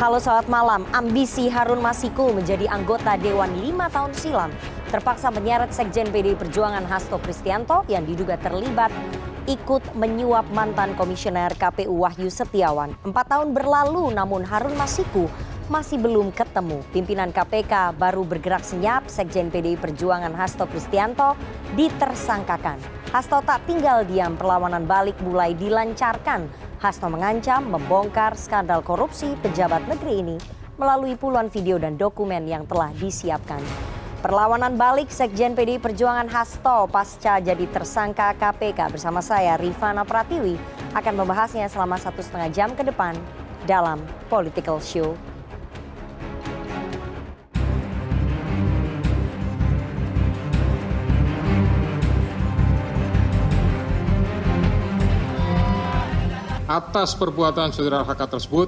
Halo, selamat malam. Ambisi Harun Masiku menjadi anggota Dewan 5 tahun silam terpaksa menyeret Sekjen PDI Perjuangan Hasto Kristianto yang diduga terlibat ikut menyuap mantan komisioner KPU Wahyu Setiawan. 4 tahun berlalu namun Harun Masiku masih belum ketemu. Pimpinan KPK baru bergerak senyap, Sekjen PDI Perjuangan Hasto Kristianto ditersangkakan. Hasto tak tinggal diam, perlawanan balik mulai dilancarkan. Hasto mengancam membongkar skandal korupsi pejabat negeri ini melalui puluhan video dan dokumen yang telah disiapkan. Perlawanan balik Sekjen PDI Perjuangan Hasto pasca jadi tersangka KPK bersama saya Rifana Pratiwi akan membahasnya selama 1,5 jam ke depan dalam Political Show. Atas perbuatan saudara HK tersebut,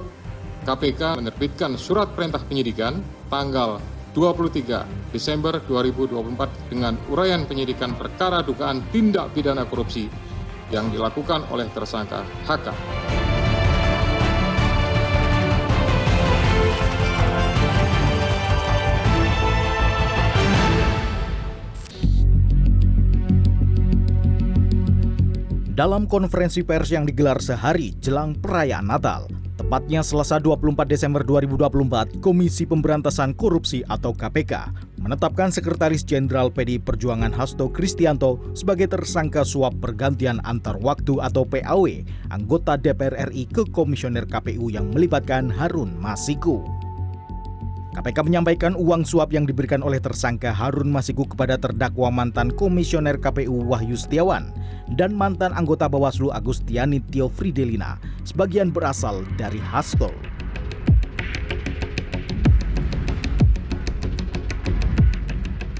KPK menerbitkan surat perintah penyidikan tanggal 23 Desember 2024 dengan uraian penyidikan perkara dugaan tindak pidana korupsi yang dilakukan oleh tersangka HK. Dalam konferensi pers yang digelar sehari jelang perayaan Natal, tepatnya Selasa 24 Desember 2024, Komisi Pemberantasan Korupsi atau KPK menetapkan Sekretaris Jenderal PDI Perjuangan Hasto Kristianto sebagai tersangka suap pergantian antar waktu atau PAW anggota DPR RI ke Komisioner KPU yang melibatkan Harun Masiku. KPK menyampaikan uang suap yang diberikan oleh tersangka Harun Masiku kepada terdakwa mantan Komisioner KPU Wahyu Setiawan dan mantan anggota Bawaslu Agustiani Tio Fridelina sebagian berasal dari Hasto.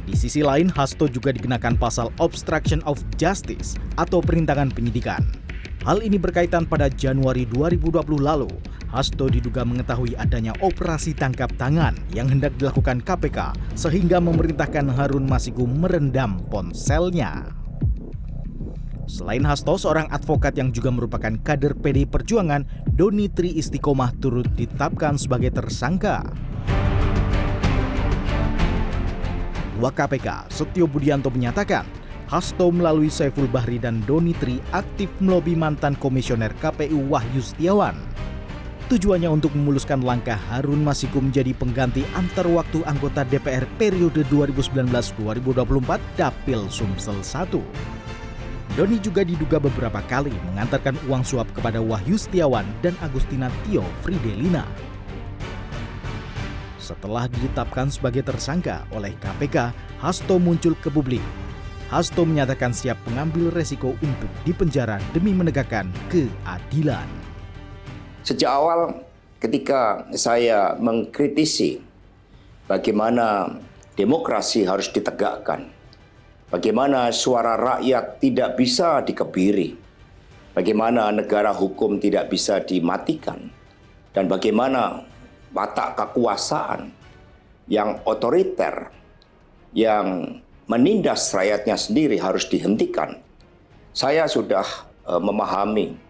Di sisi lain, Hasto juga dikenakan pasal obstruction of justice atau perintangan penyidikan. Hal ini berkaitan pada Januari 2020 lalu. Hasto diduga mengetahui adanya operasi tangkap tangan yang hendak dilakukan KPK sehingga memerintahkan Harun Masiku merendam ponselnya. Selain Hasto, seorang advokat yang juga merupakan kader PDI Perjuangan, Doni Tri Istiqomah turut ditetapkan sebagai tersangka. Ketua KPK, Setio Budianto menyatakan, Hasto melalui Saiful Bahri dan Doni Tri aktif melobi mantan komisioner KPU Wahyu Setiawan. Tujuannya untuk memuluskan langkah Harun Masiku menjadi pengganti antar waktu anggota DPR periode 2019-2024 Dapil Sumsel 1. Doni juga diduga beberapa kali mengantarkan uang suap kepada Wahyu Setiawan dan Agustina Tio Fridelina. Setelah ditetapkan sebagai tersangka oleh KPK, Hasto muncul ke publik. Hasto menyatakan siap mengambil resiko untuk dipenjara demi menegakkan keadilan. Sejak awal ketika saya mengkritisi bagaimana demokrasi harus ditegakkan, bagaimana suara rakyat tidak bisa dikebiri, bagaimana negara hukum tidak bisa dimatikan, dan bagaimana watak kekuasaan yang otoriter, yang menindas rakyatnya sendiri harus dihentikan. Saya sudah memahami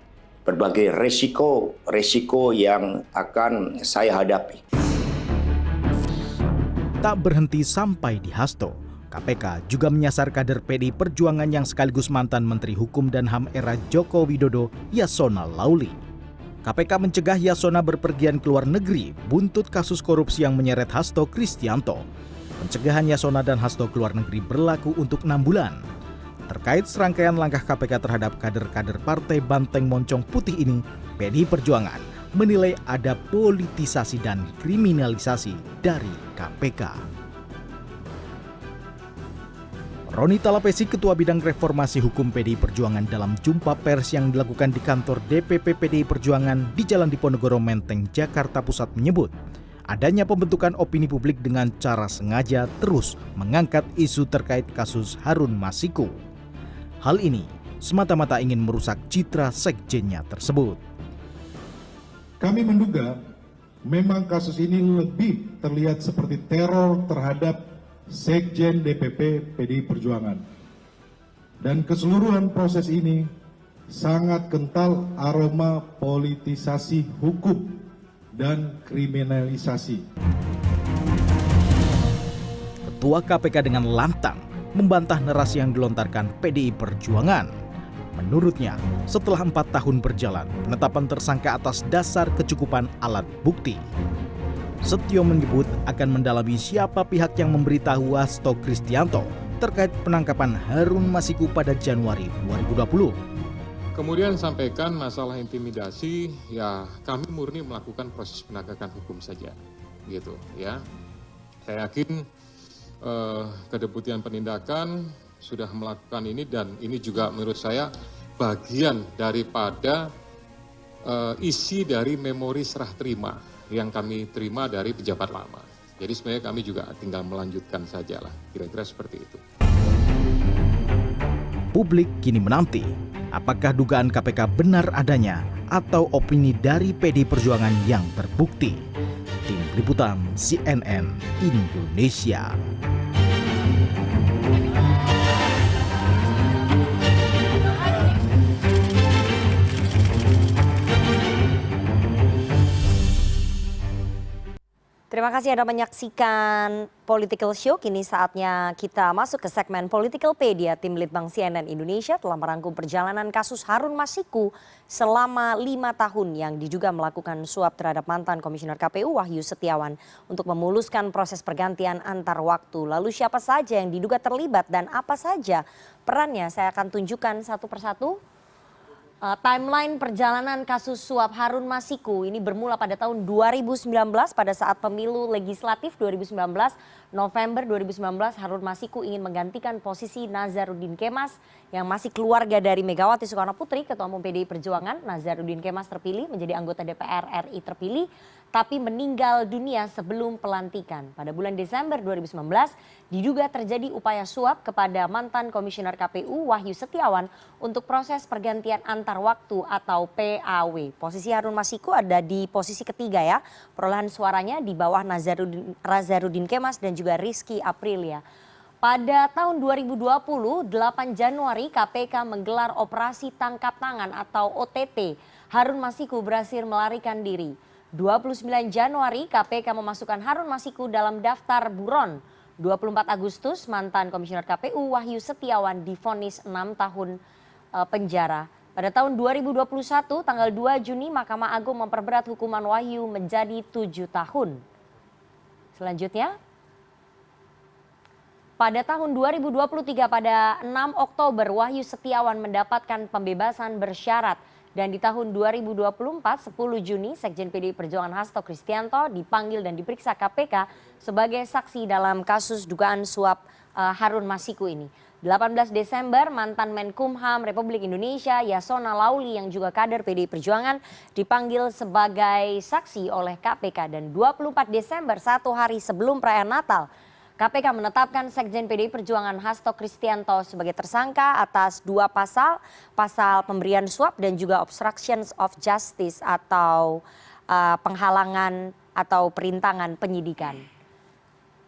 berbagai resiko yang akan saya hadapi. Tak berhenti sampai di Hasto, KPK juga menyasar kader PDI Perjuangan yang sekaligus mantan Menteri Hukum dan HAM era Joko Widodo, Yasona Lauli. KPK mencegah Yasona berpergian ke luar negeri buntut kasus korupsi yang menyeret Hasto Kristianto. Pencegahan Yasona dan Hasto ke luar negeri berlaku untuk 6 bulan. Terkait serangkaian langkah KPK terhadap kader-kader Partai Banteng Moncong Putih ini, PDI Perjuangan menilai ada politisasi dan kriminalisasi dari KPK. Roni Talapesi, Ketua Bidang Reformasi Hukum PDI Perjuangan dalam jumpa pers yang dilakukan di kantor DPP PDI Perjuangan di Jalan Diponegoro Menteng, Jakarta Pusat menyebut, adanya pembentukan opini publik dengan cara sengaja terus mengangkat isu terkait kasus Harun Masiku. Hal ini semata-mata ingin merusak citra sekjennya tersebut. Kami menduga memang kasus ini lebih terlihat seperti teror terhadap Sekjen DPP PDI Perjuangan. Dan keseluruhan proses ini sangat kental aroma politisasi hukum dan kriminalisasi. Ketua KPK dengan lantang membantah narasi yang dilontarkan PDI Perjuangan. Menurutnya, setelah 4 tahun berjalan, penetapan tersangka atas dasar kecukupan alat bukti. Setio menyebut akan mendalami siapa pihak yang memberitahu Hasto Kristianto terkait penangkapan Harun Masiku pada Januari 2020. Kemudian sampaikan masalah intimidasi, ya kami murni melakukan proses penegakan hukum saja, gitu ya. Saya yakin Kedeputian Penindakan sudah melakukan ini dan ini juga menurut saya bagian daripada isi dari memori serah terima yang kami terima dari pejabat lama. Jadi sebenarnya kami juga tinggal melanjutkan sajalah, kira-kira seperti itu. Publik kini menanti apakah dugaan KPK benar adanya atau opini dari PDI Perjuangan yang terbukti. Tim Liputan CNN Indonesia. Terima kasih Anda menyaksikan Political Show. Kini saatnya kita masuk ke segmen Politicalpedia. Tim Litbang CNN Indonesia telah merangkum perjalanan kasus Harun Masiku selama 5 tahun yang diduga melakukan suap terhadap mantan Komisioner KPU Wahyu Setiawan untuk memuluskan proses pergantian antar waktu. Lalu siapa saja yang diduga terlibat dan apa saja perannya? Saya akan tunjukkan satu persatu. Timeline perjalanan kasus suap Harun Masiku ini bermula pada tahun 2019 pada saat pemilu legislatif 2019. November 2019 Harun Masiku ingin menggantikan posisi Nazarudin Kemas yang masih keluarga dari Megawati Soekarno Putri, Ketua Umum PDI Perjuangan. Nazarudin Kemas terpilih menjadi anggota DPR RI terpilih tapi meninggal dunia sebelum pelantikan. Pada bulan Desember 2019 diduga terjadi upaya suap kepada mantan Komisioner KPU Wahyu Setiawan untuk proses pergantian antar waktu atau PAW. Posisi Harun Masiku ada di posisi ketiga ya. Perolehan suaranya di bawah Nazarudin Kemas dan juga Rizky Aprilia. Pada tahun 2020, 8 Januari KPK menggelar operasi tangkap tangan atau OTT. Harun Masiku berhasil melarikan diri. 29 Januari KPK memasukkan Harun Masiku dalam daftar buron. 24 Agustus mantan Komisioner KPU Wahyu Setiawan divonis 6 tahun penjara. Pada tahun 2021 tanggal 2 Juni Mahkamah Agung memperberat hukuman Wahyu menjadi 7 tahun. Selanjutnya, pada tahun 2023 pada 6 Oktober Wahyu Setiawan mendapatkan pembebasan bersyarat. Dan di tahun 2024, 10 Juni, Sekjen PDI Perjuangan Hasto Kristianto dipanggil dan diperiksa KPK sebagai saksi dalam kasus dugaan suap Harun Masiku ini. 18 Desember, mantan Menkumham Republik Indonesia Yasona Lauli yang juga kader PDI Perjuangan dipanggil sebagai saksi oleh KPK. Dan 24 Desember, 1 hari sebelum perayaan Natal, KPK menetapkan Sekjen PDI Perjuangan Hasto Kristianto sebagai tersangka atas 2 pasal, pasal pemberian suap dan juga obstruction of justice atau penghalangan atau perintangan penyidikan.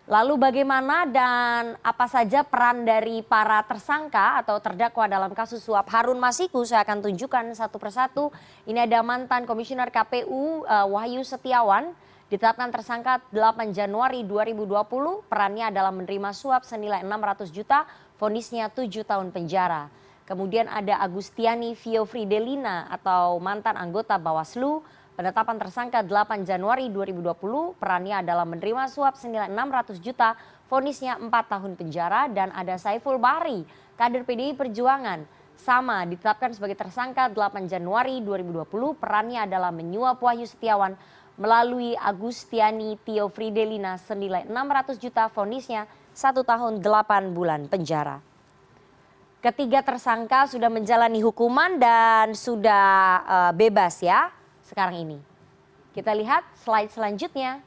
Lalu bagaimana dan apa saja peran dari para tersangka atau terdakwa dalam kasus suap Harun Masiku? Saya akan tunjukkan satu persatu. Ini ada mantan Komisioner KPU Wahyu Setiawan. Ditetapkan tersangka 8 Januari 2020, perannya adalah menerima suap senilai 600 juta, vonisnya 7 tahun penjara. Kemudian ada Agustiani Vio Fridelina atau mantan anggota Bawaslu, penetapan tersangka 8 Januari 2020, perannya adalah menerima suap senilai 600 juta, vonisnya 4 tahun penjara. Dan ada Saiful Bahri, kader PDI Perjuangan, sama ditetapkan sebagai tersangka 8 Januari 2020, perannya adalah menyuap Wahyu Setiawan melalui Agustiani Tio Fridelina senilai 600 juta, vonisnya 1 tahun 8 bulan penjara. Ketiga tersangka sudah menjalani hukuman dan sudah bebas ya sekarang ini. Kita lihat slide selanjutnya.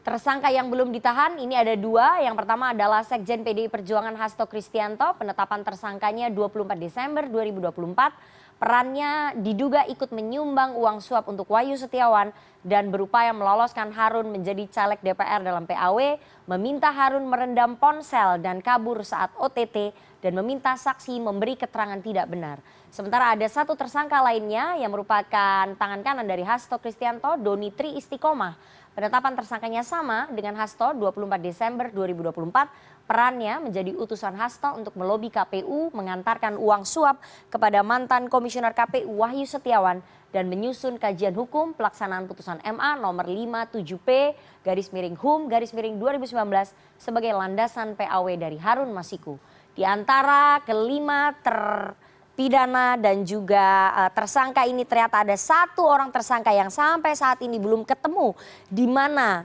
Tersangka yang belum ditahan ini ada dua. Yang pertama adalah Sekjen PDI Perjuangan Hasto Kristianto. Penetapan tersangkanya 24 Desember 2024. Perannya diduga ikut menyumbang uang suap untuk Wahyu Setiawan dan berupaya meloloskan Harun menjadi caleg DPR dalam PAW, meminta Harun merendam ponsel dan kabur saat OTT, dan meminta saksi memberi keterangan tidak benar. Sementara ada satu tersangka lainnya yang merupakan tangan kanan dari Hasto Kristianto, Doni Tri Istiqomah. Penetapan tersangkanya sama dengan Hasto 24 Desember 2024. Perannya menjadi utusan Hasto untuk melobi KPU mengantarkan uang suap kepada mantan komisioner KPU Wahyu Setiawan dan menyusun kajian hukum pelaksanaan putusan MA nomor 57P/HUM/2019 sebagai landasan PAW dari Harun Masiku. Di antara kelima terpidana dan juga tersangka ini ternyata ada satu orang tersangka yang sampai saat ini belum ketemu di mana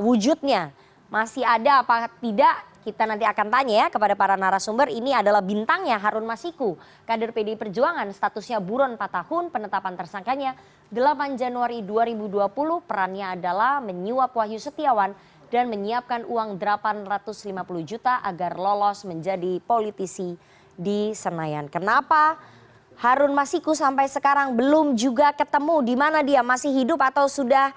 wujudnya. Masih ada apa tidak? Kita nanti akan tanya ya kepada para narasumber. Ini adalah bintangnya Harun Masiku, kader PDI Perjuangan, statusnya buron 4 tahun, penetapan tersangkanya 8 Januari 2020. Perannya adalah menyuap Wahyu Setiawan dan menyiapkan uang 850 juta agar lolos menjadi politisi di Senayan. Kenapa Harun Masiku sampai sekarang belum juga ketemu, di mana dia, masih hidup atau sudah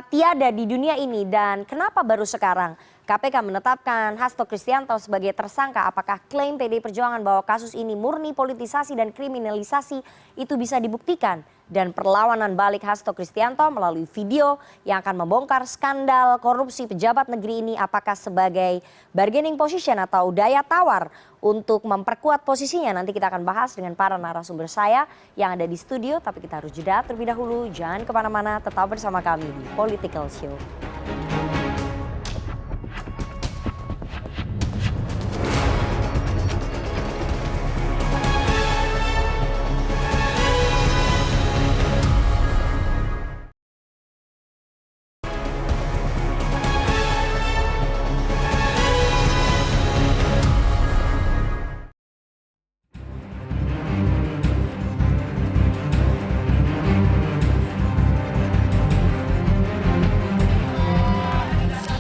tiada di dunia ini, dan kenapa baru sekarang KPK menetapkan Hasto Kristianto sebagai tersangka? Apakah klaim PDI Perjuangan bahwa kasus ini murni politisasi dan kriminalisasi itu bisa dibuktikan? Dan perlawanan balik Hasto Kristianto melalui video yang akan membongkar skandal korupsi pejabat negeri ini, apakah sebagai bargaining position atau daya tawar untuk memperkuat posisinya? Nanti kita akan bahas dengan para narasumber saya yang ada di studio. Tapi kita harus jeda terlebih dahulu. Jangan kemana-mana, tetap bersama kami di Political Show.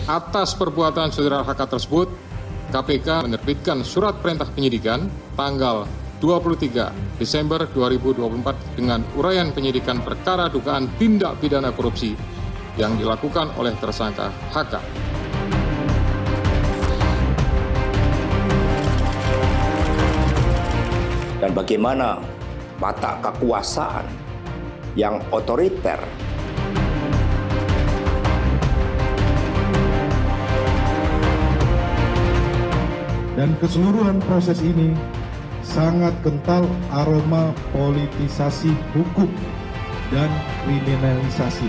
Atas perbuatan saudara HK tersebut, KPK menerbitkan surat perintah penyidikan tanggal 23 Desember 2024 dengan uraian penyidikan perkara dugaan tindak pidana korupsi yang dilakukan oleh tersangka HK. Dan bagaimana watak kekuasaan yang otoriter dan keseluruhan proses ini sangat kental aroma politisasi hukum dan kriminalisasi.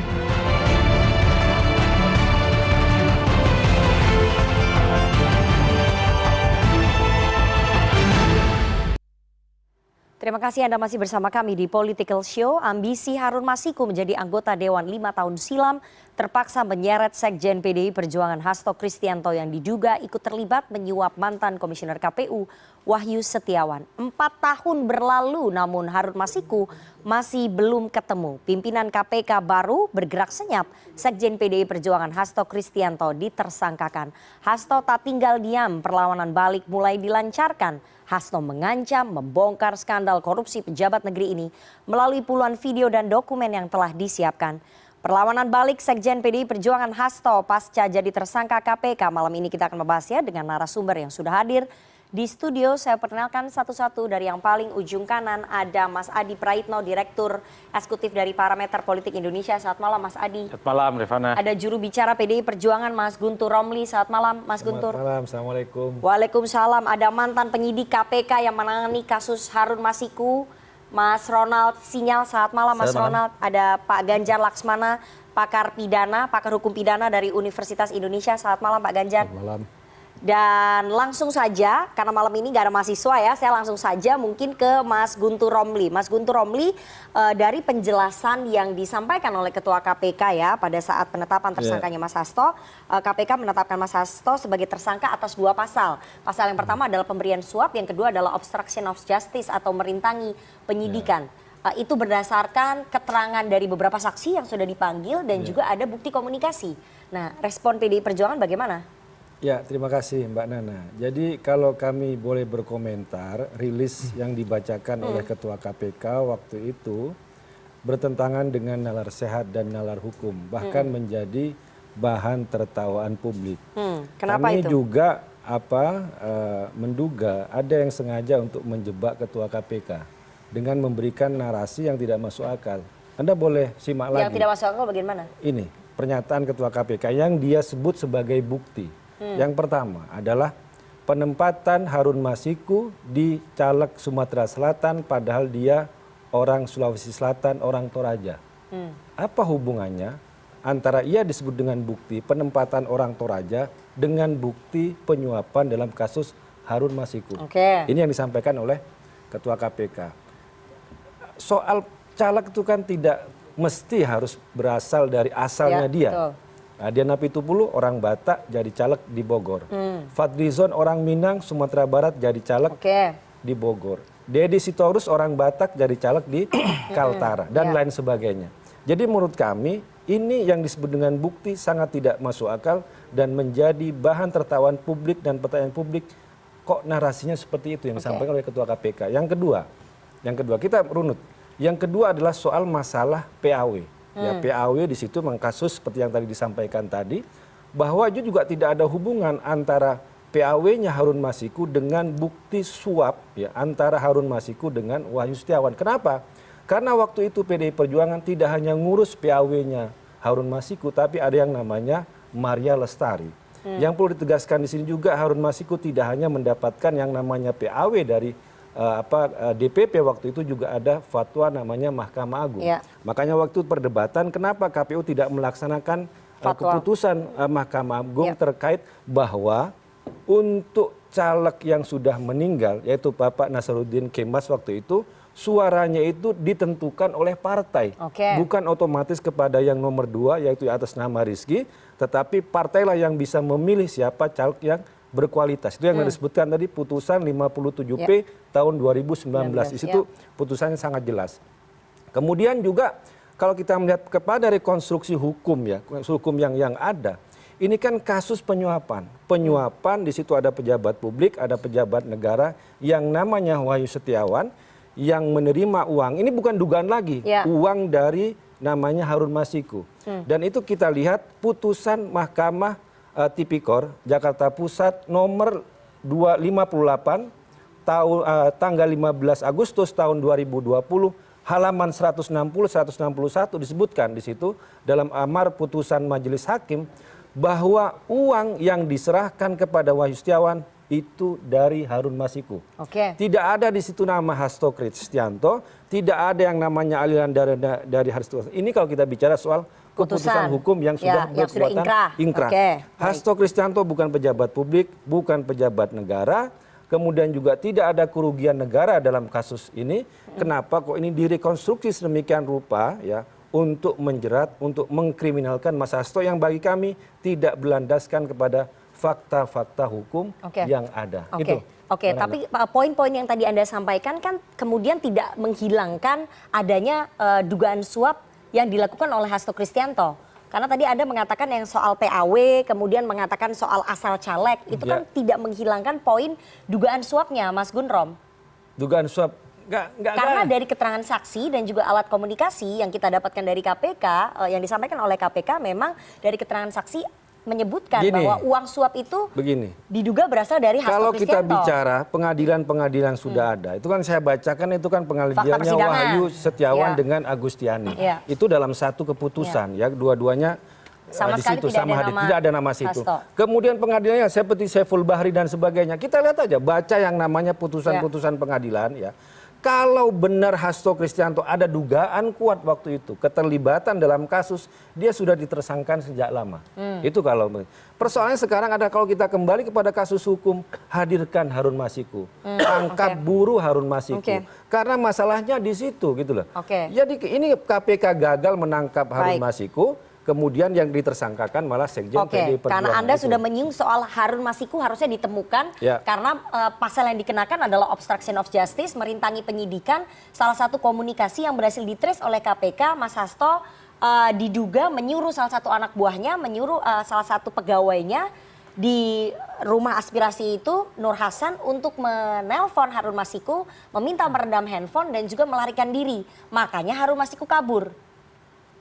Terima kasih Anda masih bersama kami di Political Show. Ambisi Harun Masiku menjadi anggota Dewan 5 tahun silam terpaksa menyeret Sekjen PDI Perjuangan Hasto Kristianto yang diduga ikut terlibat menyuap mantan komisioner KPU Wahyu Setiawan. 4 tahun berlalu namun Harun Masiku masih belum ketemu. Pimpinan KPK baru bergerak senyap. Sekjen PDI Perjuangan Hasto Kristianto ditersangkakan. Hasto tak tinggal diam, perlawanan balik mulai dilancarkan. Hasto mengancam membongkar skandal korupsi pejabat negeri ini melalui puluhan video dan dokumen yang telah disiapkan. Perlawanan balik Sekjen PDI Perjuangan Hasto pasca jadi tersangka KPK. Malam ini kita akan membahasnya dengan narasumber yang sudah hadir di studio. Saya perkenalkan satu-satu. Dari yang paling ujung kanan ada Mas Adi Praitno, Direktur Eksekutif dari Parameter Politik Indonesia. Selamat malam Mas Adi. Selamat malam Rifana. Ada juru bicara PDI Perjuangan Mas Guntur Romli. Selamat malam Mas Guntur. Selamat malam, Assalamualaikum. Waalaikumsalam. Ada mantan penyidik KPK yang menangani kasus Harun Masiku, Mas Ronald Sinyal. Selamat malam Mas Ronald. Ada Pak Ganjar Laksmana, pakar pidana, pakar hukum pidana dari Universitas Indonesia. Selamat malam Pak Ganjar. Selamat malam. Dan langsung saja, karena malam ini nggak ada mahasiswa ya, saya langsung saja mungkin ke Mas Guntur Romli. Mas Guntur Romli, dari penjelasan yang disampaikan oleh Ketua KPK ya pada saat penetapan tersangkanya Mas Hasto, KPK menetapkan Mas Hasto sebagai tersangka atas 2 pasal. Pasal yang pertama adalah pemberian suap, yang kedua adalah obstruction of justice atau merintangi penyidikan. itu berdasarkan keterangan dari beberapa saksi yang sudah dipanggil dan juga ada bukti komunikasi. Nah, respon PDI Perjuangan bagaimana? Ya, terima kasih Mbak Nana. Jadi kalau kami boleh berkomentar, rilis yang dibacakan oleh Ketua KPK waktu itu bertentangan dengan nalar sehat dan nalar hukum, bahkan menjadi bahan tertawaan publik. Kenapa kami itu? juga menduga ada yang sengaja untuk menjebak Ketua KPK dengan memberikan narasi yang tidak masuk akal. Anda boleh simak lagi. Yang tidak masuk akal bagaimana? Ini pernyataan Ketua KPK yang dia sebut sebagai bukti. Yang pertama adalah penempatan Harun Masiku di caleg Sumatera Selatan padahal dia orang Sulawesi Selatan, orang Toraja. Apa hubungannya antara ia disebut dengan bukti penempatan orang Toraja dengan bukti penyuapan dalam kasus Harun Masiku? Ini yang disampaikan oleh Ketua KPK. Soal caleg itu kan tidak mesti harus berasal dari asalnya dia. Betul. Diana Pitupulu orang Batak jadi caleg di Bogor. Fadlizon orang Minang, Sumatera Barat jadi caleg di Bogor. Dedi Sitorus orang Batak jadi caleg di Kaltara dan lain sebagainya. Jadi menurut kami ini yang disebut dengan bukti sangat tidak masuk akal dan menjadi bahan tertawaan publik dan pertanyaan publik, kok narasinya seperti itu yang disampaikan oleh Ketua KPK. Yang kedua kita runut. Yang kedua adalah soal masalah PAW. Ya, PAW di situ mengkasus seperti yang tadi disampaikan tadi, bahwa itu juga tidak ada hubungan antara PAW-nya Harun Masiku dengan bukti suap ya, antara Harun Masiku dengan Wahyu Setiawan. Kenapa? Karena waktu itu PDI Perjuangan tidak hanya ngurus PAW-nya Harun Masiku, tapi ada yang namanya Maria Lestari. Yang perlu ditegaskan di sini juga Harun Masiku tidak hanya mendapatkan yang namanya PAW dari DPP waktu itu juga ada fatwa namanya Mahkamah Agung. Makanya waktu perdebatan kenapa KPU tidak melaksanakan keputusan Mahkamah Agung terkait bahwa untuk caleg yang sudah meninggal yaitu Bapak Nasaruddin Kemas waktu itu suaranya itu ditentukan oleh partai. Bukan otomatis kepada yang nomor 2 yaitu atas nama Rizky, tetapi partailah yang bisa memilih siapa caleg yang berkualitas. Itu yang disebutkan tadi putusan 57P tahun 2019. Di situ putusannya sangat jelas. Kemudian juga kalau kita melihat kepada rekonstruksi hukum ya, hukum yang ada, ini kan kasus penyuapan. Penyuapan di situ ada pejabat publik, ada pejabat negara yang namanya Wahyu Setiawan yang menerima uang. Ini bukan dugaan lagi, uang dari namanya Harun Masiku. Dan itu kita lihat putusan Mahkamah Tipikor Jakarta Pusat nomor 258 tanggal 15 Agustus tahun 2020 halaman 160-161 disebutkan di situ dalam amar putusan majelis hakim bahwa uang yang diserahkan kepada Wahyu Setiawan itu dari Harun Masiku. Tidak ada di situ nama Hasto Kristianto, tidak ada yang namanya aliran dari Hasto. Ini kalau kita bicara soal keputusan hukum yang sudah berkekuatan ingkrah. Hasto Kristianto bukan pejabat publik, bukan pejabat negara, kemudian juga tidak ada kerugian negara dalam kasus ini. Kenapa kok ini direkonstruksi sedemikian rupa ya untuk menjerat, untuk mengkriminalkan Mas Hasto yang bagi kami tidak berlandaskan kepada fakta-fakta hukum yang ada. Tapi poin-poin yang tadi Anda sampaikan kan kemudian tidak menghilangkan adanya dugaan suap yang dilakukan oleh Hasto Kristianto. Karena tadi Anda mengatakan yang soal PAW, kemudian mengatakan soal asal caleg, itu kan tidak menghilangkan poin dugaan suapnya, Mas Gunrom. Dugaan suap, Karena dari keterangan saksi dan juga alat komunikasi yang kita dapatkan dari KPK, yang disampaikan oleh KPK memang dari keterangan saksi menyebutkan bahwa uang suap itu diduga berasal dari Hasto Kalau Kristianto. kita bicara pengadilan-pengadilan sudah ada, itu kan saya bacakan itu kan pengadilannya Wahyu Setiawan dengan Agustiani. Itu dalam satu keputusan ya, dua-duanya sama di sekali situ sama hadir, tidak ada nama situ. Kemudian pengadilannya seperti Saiful Bahri dan sebagainya. Kita lihat aja, baca yang namanya putusan-putusan pengadilan ya. Kalau benar Hasto Kristianto ada dugaan kuat waktu itu keterlibatan dalam kasus, dia sudah ditersangkan sejak lama. Itu kalau persoalannya sekarang ada, kalau kita kembali kepada kasus hukum, hadirkan Harun Masiku, tangkap buru Harun Masiku, karena masalahnya di situ gitu loh. Jadi ini KPK gagal menangkap Harun Masiku kemudian yang ditersangkakan malah Sekjen PDI Perjuangan. Karena Anda itu. sudah menyinggung soal Harun Masiku harusnya ditemukan karena pasal yang dikenakan adalah obstruction of justice, merintangi penyidikan. Salah satu komunikasi yang berhasil ditrace oleh KPK, Mas Hasto diduga menyuruh salah satu anak buahnya, menyuruh salah satu pegawainya di rumah aspirasi itu, Nur Hasan, untuk menelpon Harun Masiku, meminta meredam handphone dan juga melarikan diri. Makanya Harun Masiku kabur.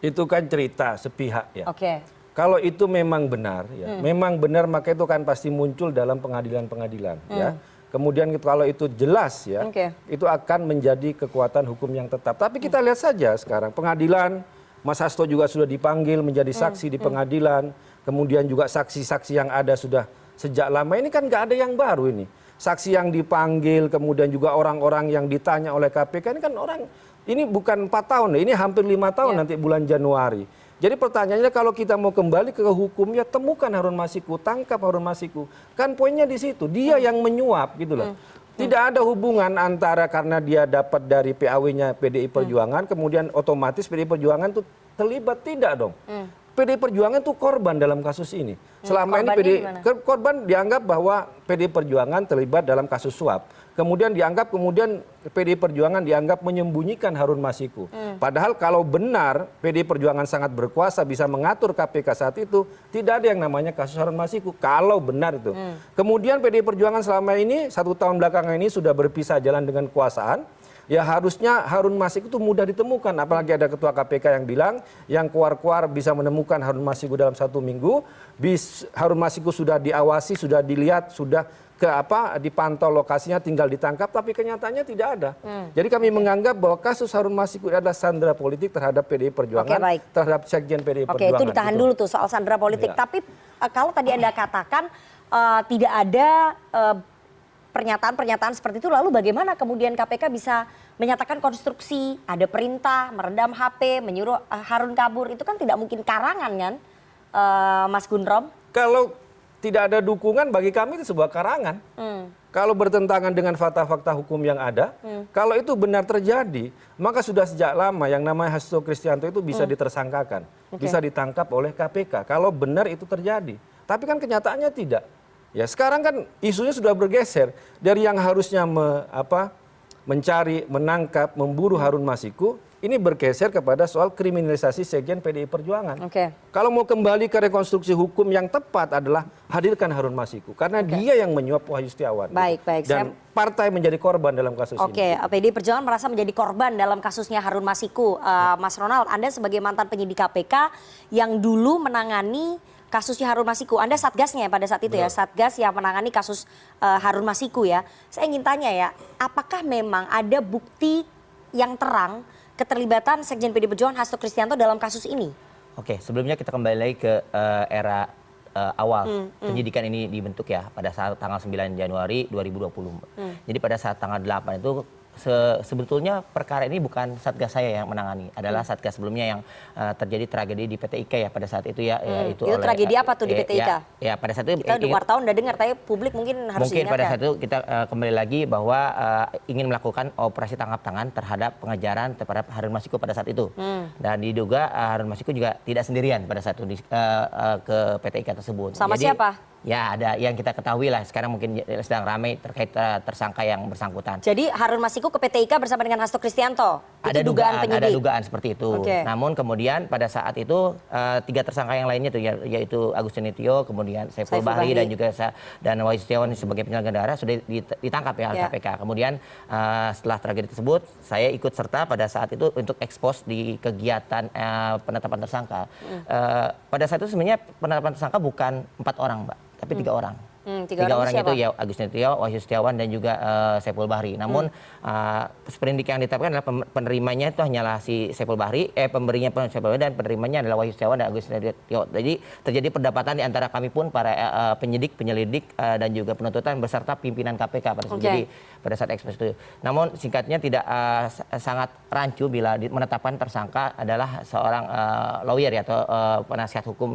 Itu kan cerita sepihak ya. Oke. Kalau itu memang benar, ya, memang benar maka itu kan pasti muncul dalam pengadilan-pengadilan, ya. Kemudian kalau itu jelas, ya, itu akan menjadi kekuatan hukum yang tetap. Tapi kita lihat saja sekarang pengadilan, Mas Hasto juga sudah dipanggil menjadi saksi di pengadilan, kemudian juga saksi-saksi yang ada sudah sejak lama. Ini kan nggak ada yang baru ini. Saksi yang dipanggil, kemudian juga orang-orang yang ditanya oleh KPK ini kan orang. Ini bukan 4 tahun, ini hampir 5 tahun nanti bulan Januari. Jadi pertanyaannya kalau kita mau kembali ke hukumnya, temukan Harun Masiku, tangkap Harun Masiku. Kan poinnya di situ, dia yang menyuap gitu loh. Tidak ada hubungan antara karena dia dapat dari PAW-nya PDI Perjuangan, kemudian otomatis PDI Perjuangan itu terlibat, tidak dong. PDI Perjuangan itu korban dalam kasus ini. Selama ini korban dianggap bahwa PDI Perjuangan terlibat dalam kasus suap. Kemudian PDI Perjuangan dianggap menyembunyikan Harun Masiku. Padahal kalau benar PDI Perjuangan sangat berkuasa bisa mengatur KPK saat itu, tidak ada yang namanya kasus Harun Masiku. Kalau benar itu. Kemudian PDI Perjuangan selama ini 1 tahun belakangan ini sudah berpisah jalan dengan kekuasaan. Ya harusnya Harun Masiku itu mudah ditemukan. Apalagi ada ketua KPK yang bilang yang keluar-keluar bisa menemukan Harun Masiku dalam 1 minggu. Harun Masiku sudah diawasi, sudah dilihat, sudah dipantau lokasinya, tinggal ditangkap, tapi kenyataannya tidak ada. Jadi kami menganggap bahwa kasus Harun Masiku adalah sandera politik terhadap PDI Perjuangan, terhadap Sekjen PDI Perjuangan. Oke, itu ditahan dulu tuh soal sandera politik. Tapi kalau tadi Anda katakan tidak ada pernyataan-pernyataan seperti itu, lalu bagaimana kemudian KPK bisa menyatakan konstruksi, ada perintah, meredam HP, menyuruh Harun kabur, itu kan tidak mungkin karangan kan, Mas Gundrom? Kalau tidak ada dukungan, bagi kami itu sebuah karangan. Kalau bertentangan dengan fakta-fakta hukum yang ada, kalau itu benar terjadi, maka sudah sejak lama yang namanya Hasto Kristianto itu bisa ditersangkakan, bisa ditangkap oleh KPK. Kalau benar itu terjadi, tapi kan kenyataannya tidak. Ya sekarang kan isunya sudah bergeser dari yang harusnya mencari, menangkap, memburu Harun Masiku, ini bergeser kepada soal kriminalisasi Sekjen PDI Perjuangan. Kalau mau kembali ke rekonstruksi hukum yang tepat adalah hadirkan Harun Masiku, karena dia yang menyuap Wahyu Setiawan. Dan partai menjadi korban dalam kasus ini. PDI Perjuangan merasa menjadi korban dalam kasusnya Harun Masiku. Mas Ronald, Anda sebagai mantan penyidik KPK yang dulu menangani kasusnya Harun Masiku, Anda satgasnya pada saat itu ya, satgas yang menangani kasus Harun Masiku ya. Saya ingin tanya ya, apakah memang ada bukti yang terang keterlibatan Sekjen PDI Perjuangan Hasto Kristianto dalam kasus ini? Oke, sebelumnya kita kembali lagi ke era awal penyidikan ini dibentuk ya, pada saat tanggal 9 Januari 2020. Jadi pada saat tanggal 8 itu sebetulnya perkara ini bukan satgas saya yang menangani, adalah satgas sebelumnya yang terjadi tragedi di PT IKA ya pada saat itu ya. Itu tragedi apa tuh di PT IKA? Ya pada saat itu kita di wartawan udah dengar, tapi publik mungkin harus diingatkan. Pada saat itu kita kembali lagi bahwa ingin melakukan operasi tangkap tangan terhadap pengejaran terhadap Harun Masiku pada saat itu. Dan diduga Harun Masiku juga tidak sendirian pada saat itu ke PT IKA tersebut. Sama jadi, siapa? Ya ada yang kita ketahui lah, sekarang mungkin sedang ramai terkait tersangka yang bersangkutan. Jadi Harun Masiku ke PT IKA bersama dengan Hasto Kristianto? Ada dugaan seperti itu. Namun kemudian pada saat itu 3 tersangka yang lainnya tuh yaitu Agustin Tio, kemudian Saiful Bahri dan juga Wahyu Setiawan sebagai penyelenggara negara sudah ditangkap ya oleh KPK. Kemudian setelah tragedi tersebut saya ikut serta pada saat itu untuk ekspos di kegiatan penetapan tersangka. Pada saat itu sebenarnya penetapan tersangka bukan 4 orang, Mbak, tapi 3 orang. 3 orang itu ya Agustin Tio, Wahyu Setiawan dan juga Saiful Bahri. Namun sprindik yang ditetapkan adalah penerimanya itu hanyalah si Saiful Bahri, pemberinya Saiful Bahri dan penerimanya adalah Wahyu Setiawan dan Agustin Tio. Jadi terjadi perdebatan di antara kami pun para penyidik, penyelidik dan juga penuntutan beserta pimpinan KPK pada saat jadi pada saat ekspos itu. Namun singkatnya tidak sangat rancu bila menetapkan tersangka adalah seorang lawyer ya atau penasihat hukum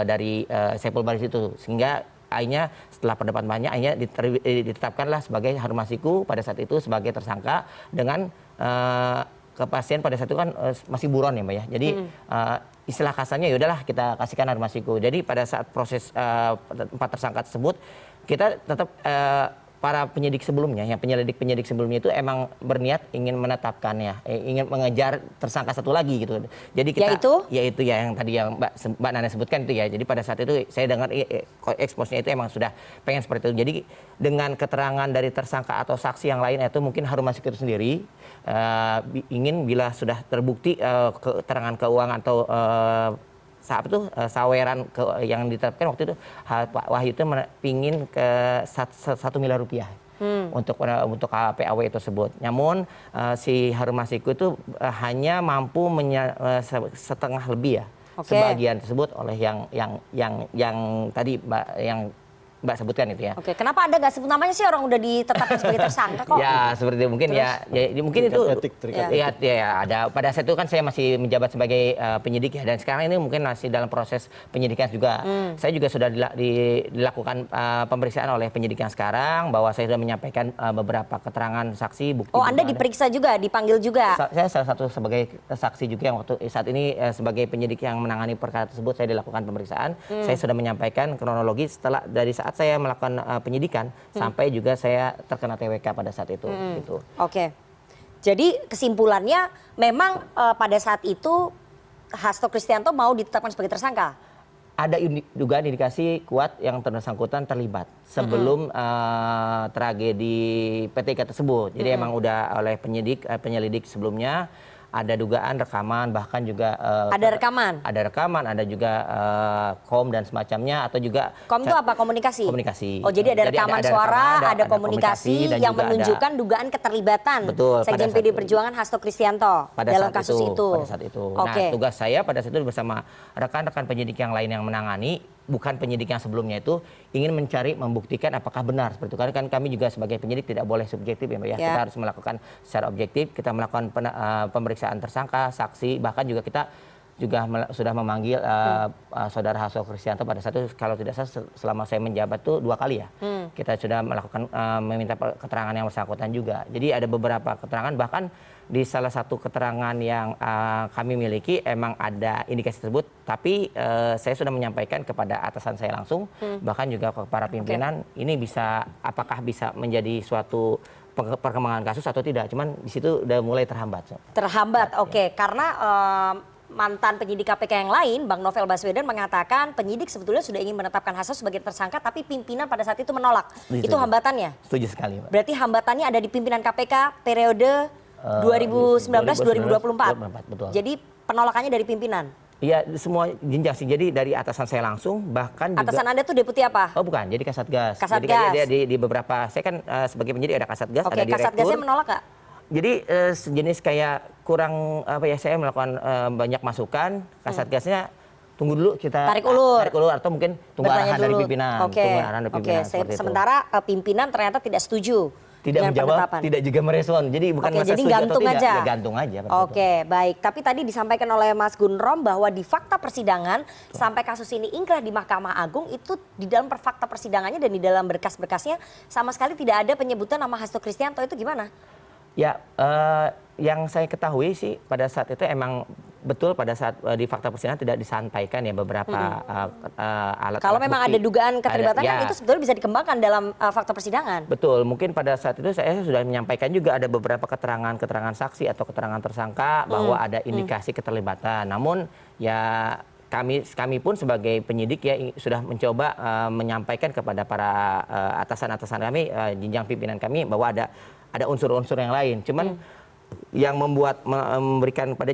dari Saiful Bahri itu, sehingga akhirnya setelah perdebatan banyak akhirnya ditetapkanlah sebagai Harun Masiku pada saat itu sebagai tersangka dengan kepastian pada saat itu kan masih buron ya Mbak ya. Jadi istilah kasarnya ya udahlah kita kasihkan Harun Masiku. Jadi pada saat proses 4 tersangka tersebut kita tetap para penyidik sebelumnya, yang penyelidik sebelumnya itu emang berniat ingin menetapkannya, ingin mengejar tersangka satu lagi gitu. Jadi kita yaitu ya yang tadi yang Mbak Nana sebutkan itu ya. Jadi pada saat itu saya dengar eksposnya itu emang sudah pengen seperti itu. Jadi dengan keterangan dari tersangka atau saksi yang lain itu mungkin Harun Masiku itu sendiri ingin bila sudah terbukti keterangan keuangan atau saweran yang ditetapkan waktu itu Pak Wahyu itu pingin ke 1 miliar rupiah untuk PAW tersebut. Namun si Harun Masiku itu hanya mampu setengah lebih ya. Sebagian tersebut oleh yang tadi Mbak sebutkan itu ya. Oke, kenapa Anda nggak sebut namanya sih, orang udah ditetapkan sebagai tersangka kok? Ya seperti itu mungkin. Terus, mungkin itu ada pada saat itu kan saya masih menjabat sebagai penyidik ya, dan sekarang ini mungkin masih dalam proses penyidikan juga. Saya juga sudah dilakukan pemeriksaan oleh penyidik yang sekarang, bahwa saya sudah menyampaikan beberapa keterangan saksi bukti. Oh, Anda diperiksa juga, dipanggil juga? Saya salah satu sebagai saksi juga yang waktu saat ini sebagai penyidik yang menangani perkara tersebut, saya dilakukan pemeriksaan. Saya sudah menyampaikan kronologi setelah dari saat saya melakukan penyidikan sampai juga saya terkena TWK pada saat itu. Gitu. Oke, jadi kesimpulannya memang pada saat itu Hasto Kristianto mau ditetapkan sebagai tersangka? Ada dugaan indikasi kuat yang bersangkutan terlibat sebelum tragedi PTK tersebut. Jadi emang udah oleh penyelidik sebelumnya ada dugaan rekaman, bahkan juga ada rekaman, ada juga kom dan semacamnya, atau juga kom itu apa, komunikasi? Oh, jadi ada rekaman suara, ada komunikasi yang menunjukkan dugaan keterlibatan Sekjen PD Perjuangan Hasto Kristianto dalam kasus itu. Pada saat itu. Nah, tugas saya pada saat itu bersama rekan-rekan penyidik yang lain yang menangani, bukan penyidik yang sebelumnya itu, ingin mencari, membuktikan apakah benar seperti itu. Karena kan kami juga sebagai penyidik tidak boleh subjektif ya Mbak ya. Kita harus melakukan secara objektif, kita melakukan pemeriksaan tersangka, saksi, bahkan juga kita juga sudah memanggil saudara Hasto Kristianto pada saat itu, kalau tidak salah selama saya menjabat tuh 2 kali ya. Kita sudah melakukan meminta keterangan yang bersangkutan juga. Jadi ada beberapa keterangan, bahkan di salah satu keterangan yang kami miliki emang ada indikasi tersebut, tapi saya sudah menyampaikan kepada atasan saya langsung, bahkan juga ke para pimpinan, ini apakah bisa menjadi suatu perkembangan kasus atau tidak. Cuman di situ udah mulai terhambat. Oke. Karena mantan penyidik KPK yang lain, Bang Novel Baswedan, mengatakan penyidik sebetulnya sudah ingin menetapkan Hasto sebagai tersangka, tapi pimpinan pada saat itu menolak. Itu hambatannya? Setuju sekali, Mbak. Berarti hambatannya ada di pimpinan KPK periode 2019-2024. Betul. Jadi penolakannya dari pimpinan? Iya, semua jenjang sih. Jadi dari atasan saya langsung, bahkan juga... Atasan Anda tuh deputi apa? Oh bukan, jadi Kasatgas. Kasatgas. Jadi dia di beberapa, saya kan sebagai penyidik ada Kasatgas, ada direktur. Kasatgasnya menolak nggak? Jadi sejenis kayak kurang saya melakukan banyak masukan, Kasatgasnya tunggu dulu, kita tarik ulur atau mungkin tunggu arahan dari pimpinan. Sementara pimpinan ternyata tidak setuju. Tidak menjawab, tidak juga merespon. Jadi bukan masalah jadi gantung aja. Ya, gantung aja. Baik. Tapi tadi disampaikan oleh Mas Gunrom bahwa di fakta persidangan sampai kasus ini ingkrah di Mahkamah Agung, itu di dalam fakta persidangannya dan di dalam berkas-berkasnya sama sekali tidak ada penyebutan nama Hasto Kristianto. Itu gimana? Ya, yang saya ketahui sih pada saat itu emang betul pada saat di fakta persidangan tidak disampaikan ya beberapa alat. Kalau memang ada dugaan keterlibatannya, itu sebetulnya bisa dikembangkan dalam fakta persidangan. Betul, mungkin pada saat itu saya sudah menyampaikan juga ada beberapa keterangan saksi atau keterangan tersangka bahwa ada indikasi keterlibatan. Namun ya kami pun sebagai penyidik ya sudah mencoba menyampaikan kepada para atasan-atasan kami, jenjang pimpinan kami, bahwa ada unsur-unsur yang lain. Cuman yang memberikan pada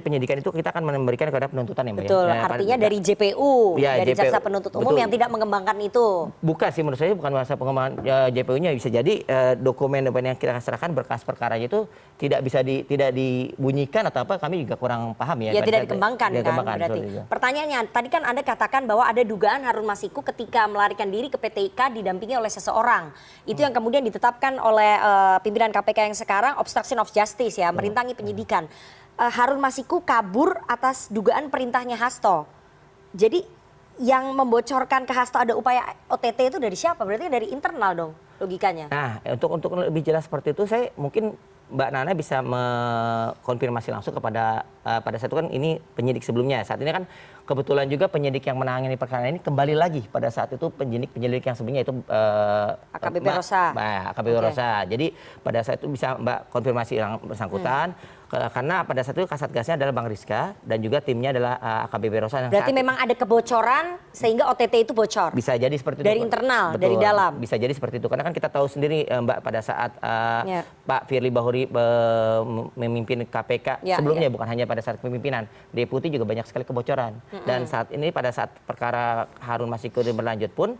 penyidikan itu kita akan memberikan kepada penuntutan ya Mbak. Betul, artinya dari JPU, dari Jaksa Penuntut Umum yang tidak mengembangkan itu. Bukan sih, menurut saya bukan masa pengembangan JPU-nya, bisa jadi dokumen yang kita serahkan, berkas perkaranya itu tidak dibunyikan atau apa, kami juga kurang paham ya. Ya tidak dikembangkan kan berarti. Pertanyaannya, tadi kan Anda katakan bahwa ada dugaan Harun Masiku ketika melarikan diri ke PTIK didampingi oleh seseorang. Itu yang kemudian ditetapkan oleh pimpinan KPK yang sekarang obstruction of justice ya, merintangi penyidikan. Harun Masiku kabur atas dugaan perintahnya Hasto. Jadi yang membocorkan ke Hasto ada upaya OTT itu dari siapa? Berarti dari internal dong logikanya. Nah, untuk lebih jelas seperti itu, saya mungkin Mbak Nana bisa mengkonfirmasi langsung kepada pada saat itu kan ini penyidik sebelumnya. Saat ini kan kebetulan juga penyidik yang menangani perkara ini kembali lagi pada saat itu penyidik yang sebelumnya itu AKBP Rosa. AKBP Rosa. Jadi pada saat itu bisa Mbak konfirmasi yang bersangkutan. Karena pada saat itu Kasatgasnya adalah Bang Rizka dan juga timnya adalah AKBP Rosa. Berarti memang ada kebocoran sehingga OTT itu bocor? Bisa jadi seperti itu. Dari internal, Betul, dari dalam? Bisa jadi seperti itu. Karena kan kita tahu sendiri Mbak pada saat Pak Firly Bahuri memimpin KPK sebelumnya, bukan hanya pada saat kepemimpinan. Deputi juga banyak sekali kebocoran. Dan saat ini pada saat perkara Harun Masiku berlanjut pun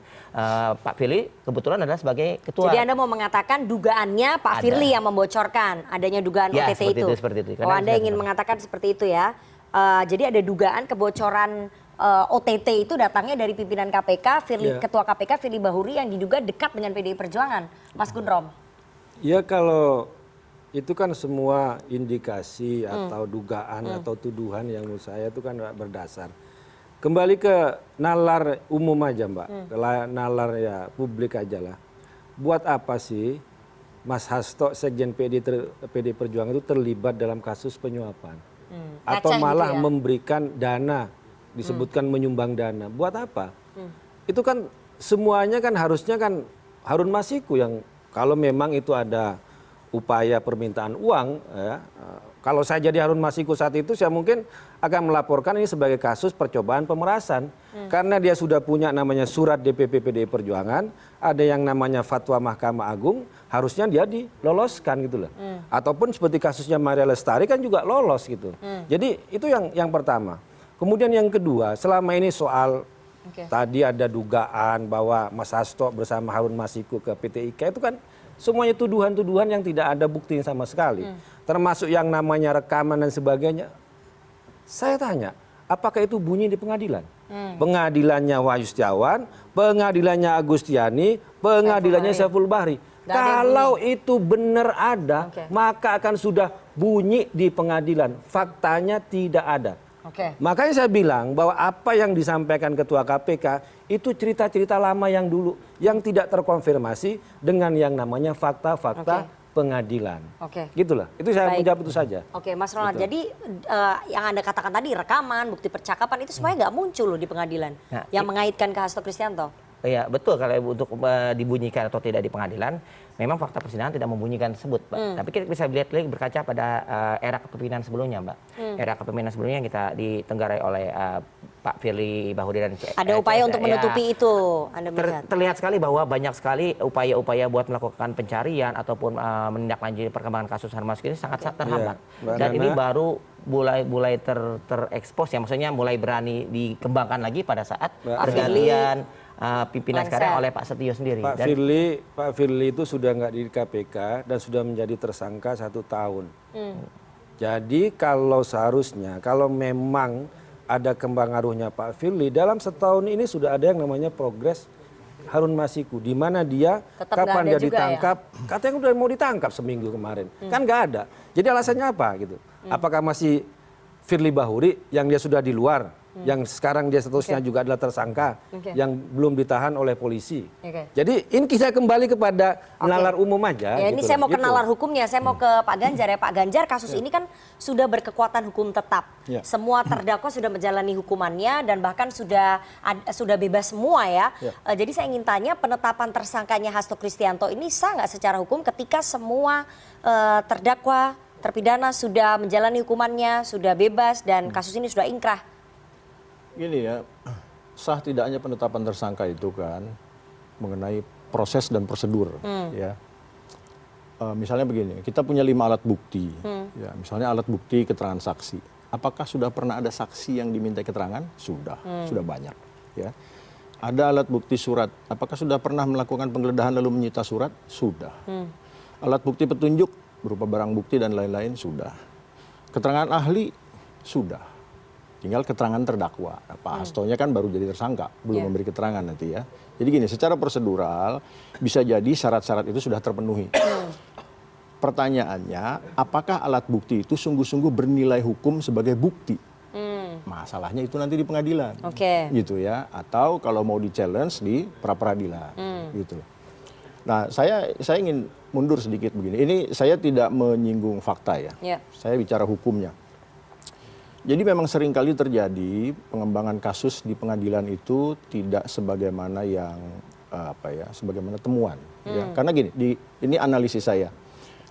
Pak Firly kebetulan adalah sebagai ketua. Jadi Anda mau mengatakan dugaannya Pak Firly yang membocorkan adanya dugaan OTT itu? Seperti itu. Oh, Anda ingin mengatakan seperti itu ya. Jadi ada dugaan kebocoran OTT itu datangnya dari pimpinan KPK, Ketua KPK Firly Bahuri yang diduga dekat dengan PDI Perjuangan. Mas Gundrom. Ya kalau itu kan semua indikasi atau dugaan atau tuduhan yang menurut saya itu kan berdasar. Kembali ke nalar umum aja Mbak, nalar ya publik aja lah. Buat apa sih Mas Hasto, Sekjen PD Perjuangan itu terlibat dalam kasus penyuapan? Atau malah gitu ya? Memberikan dana, disebutkan menyumbang dana. Buat apa? Itu kan semuanya kan harusnya kan Harun Masiku yang kalau memang itu ada upaya permintaan uang, ya, kalau saya jadi Harun Masiku saat itu saya mungkin akan melaporkan ini sebagai kasus percobaan pemerasan. Karena dia sudah punya namanya surat DPP PDI Perjuangan, ada yang namanya fatwa Mahkamah Agung, harusnya dia diloloskan gitu loh. Ataupun seperti kasusnya Maria Lestari kan juga lolos gitu. Jadi itu yang pertama. Kemudian yang kedua, selama ini soal tadi ada dugaan bahwa Mas Hasto bersama Harun Masiku ke PT IKA itu kan semuanya tuduhan-tuduhan yang tidak ada bukti sama sekali. Termasuk yang namanya rekaman dan sebagainya. Saya tanya, apakah itu bunyi di pengadilan? Pengadilannya Wahyu Setiawan, pengadilannya Agustiani, pengadilannya Saiful Bahri. Kalau itu benar ada, maka akan sudah bunyi di pengadilan. Faktanya tidak ada. Makanya saya bilang bahwa apa yang disampaikan Ketua KPK itu cerita-cerita lama yang dulu yang tidak terkonfirmasi dengan yang namanya fakta-fakta pengadilan. Gitulah. Itu saya menjawab itu saja. Mas Ronald. Gitu. Jadi yang Anda katakan tadi rekaman, bukti percakapan itu semuanya nggak muncul loh di pengadilan yang mengaitkan ke Hasto Kristianto. Iya betul, kalau untuk dibunyikan atau tidak di pengadilan, memang fakta persidangan tidak membunyikan tersebut, Mbak. Tapi kita bisa lihat lagi berkaca pada era kepemimpinan sebelumnya, Mbak. Era kepemimpinan sebelumnya yang kita ditenggarai oleh Pak Firly Bahuri dan ada upaya untuk menutupi itu, Anda melihat? Terlihat sekali bahwa banyak sekali upaya-upaya buat melakukan pencarian ataupun menindaklanjuti perkembangan kasus Harun Masiku ini sangat terhambat. Dan ini baru mulai terekspos ya, maksudnya mulai berani dikembangkan lagi pada saat pergantian pimpinan sekarang oleh Pak Setio sendiri. Pak Firly itu sudah nggak di KPK dan sudah menjadi tersangka 1 tahun. Jadi kalau seharusnya kalau memang ada kembang aruhnya Pak Firly dalam setahun ini sudah ada yang namanya progres Harun Masiku, di mana dia tetap kapan dia ditangkap, katanya udah mau ditangkap seminggu kemarin, kan nggak ada. Jadi alasannya apa gitu? Apakah masih Firly Bahuri yang dia sudah di luar? Yang sekarang dia statusnya juga adalah tersangka yang belum ditahan oleh polisi. Jadi ini kita kembali kepada nalar umum aja. Ya, ini saya mau ke nalar hukumnya, saya mau ke Pak Ganjar ya. Pak Ganjar, kasus ini kan sudah berkekuatan hukum tetap. Semua terdakwa sudah menjalani hukumannya dan bahkan sudah bebas semua ya. Jadi saya ingin tanya, penetapan tersangkanya Hasto Kristianto ini sah nggak secara hukum ketika semua terdakwa terpidana sudah menjalani hukumannya, sudah bebas dan kasus ini sudah ingkrah? Gini ya, sah tidaknya penetapan tersangka itu kan mengenai proses dan prosedur, ya. Misalnya begini, kita punya 5 alat bukti, ya. Misalnya alat bukti keterangan saksi. Apakah sudah pernah ada saksi yang diminta keterangan? Sudah banyak, ya. Ada alat bukti surat. Apakah sudah pernah melakukan penggeledahan lalu menyita surat? Sudah. Alat bukti petunjuk berupa barang bukti dan lain-lain sudah. Keterangan ahli sudah. Tinggal keterangan terdakwa. Pak Hastonya kan baru jadi tersangka, belum memberi keterangan nanti ya. Jadi gini, secara prosedural bisa jadi syarat-syarat itu sudah terpenuhi. Pertanyaannya, apakah alat bukti itu sungguh-sungguh bernilai hukum sebagai bukti? Masalahnya itu nanti di pengadilan, gitu ya. Atau kalau mau di challenge di pra-peradilan, gitu. Nah, saya ingin mundur sedikit begini. Ini saya tidak menyinggung fakta ya. Saya bicara hukumnya. Jadi memang seringkali terjadi pengembangan kasus di pengadilan itu tidak sebagaimana yang sebagaimana temuan. Ya. Karena gini, ini analisis saya.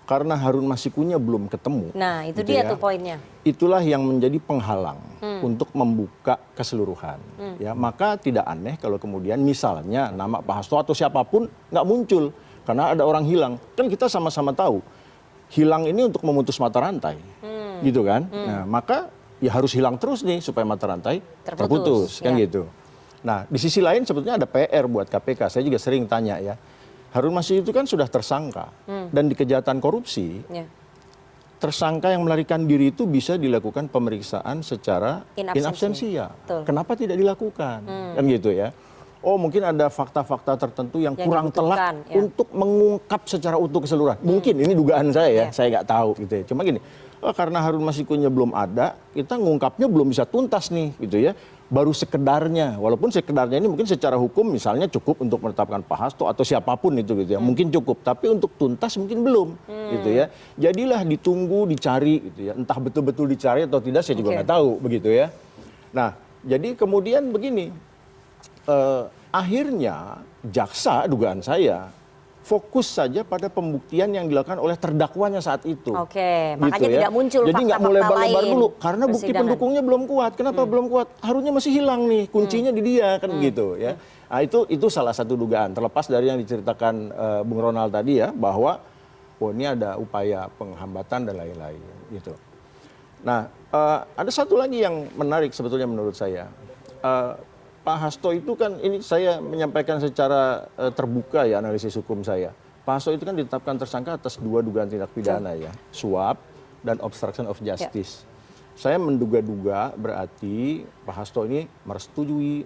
Karena Harun Masikunya belum ketemu. Nah, itu gitu dia ya, tuh poinnya. Itulah yang menjadi penghalang untuk membuka keseluruhan. Ya, maka tidak aneh kalau kemudian misalnya nama Pak Hasto atau siapapun nggak muncul karena ada orang hilang. Kan kita sama-sama tahu hilang ini untuk memutus mata rantai, gitu kan? Nah, maka ya harus hilang terus nih supaya mata rantai terputus, kan gitu. Nah, di sisi lain sebetulnya ada PR buat KPK. Saya juga sering tanya ya. Harun Masiku itu kan sudah tersangka dan di kejahatan korupsi tersangka yang melarikan diri itu bisa dilakukan pemeriksaan secara in absentia. Kenapa tidak dilakukan? Kan gitu ya. Oh, mungkin ada fakta-fakta tertentu yang kurang telak untuk mengungkap secara utuh keseluruhan. Mungkin ini dugaan saya ya, saya nggak tahu gitu ya. Cuma gini, karena Harun Masikunya belum ada, kita ngungkapnya belum bisa tuntas nih gitu ya. Baru sekedarnya, walaupun sekedarnya ini mungkin secara hukum misalnya cukup untuk menetapkan Pak Hasto atau siapapun itu gitu ya, mungkin cukup, tapi untuk tuntas mungkin belum gitu ya. Jadilah ditunggu, dicari gitu ya, entah betul-betul dicari atau tidak saya juga nggak tahu begitu ya. Nah, jadi kemudian begini, akhirnya jaksa dugaan saya fokus saja pada pembuktian yang dilakukan oleh terdakwanya saat itu. Makanya gitu ya. tidak muncul jadi nggak mau lebar-lebar dulu karena bukti persidangan. pendukungnya belum kuat. Kenapa belum kuat? Harunnya masih hilang nih, kuncinya di dia kan gitu ya. Nah, itu salah satu dugaan. Terlepas dari yang diceritakan Bung Ronald tadi ya, bahwa ini ada upaya penghambatan dan lain-lain gitu. Nah, ada satu lagi yang menarik sebetulnya menurut saya. Pak Hasto itu kan, ini saya menyampaikan secara terbuka ya analisis hukum saya. Pak Hasto itu kan ditetapkan tersangka atas 2 dugaan tindak pidana ya, suap dan obstruction of justice. Saya menduga-duga berarti Pak Hasto ini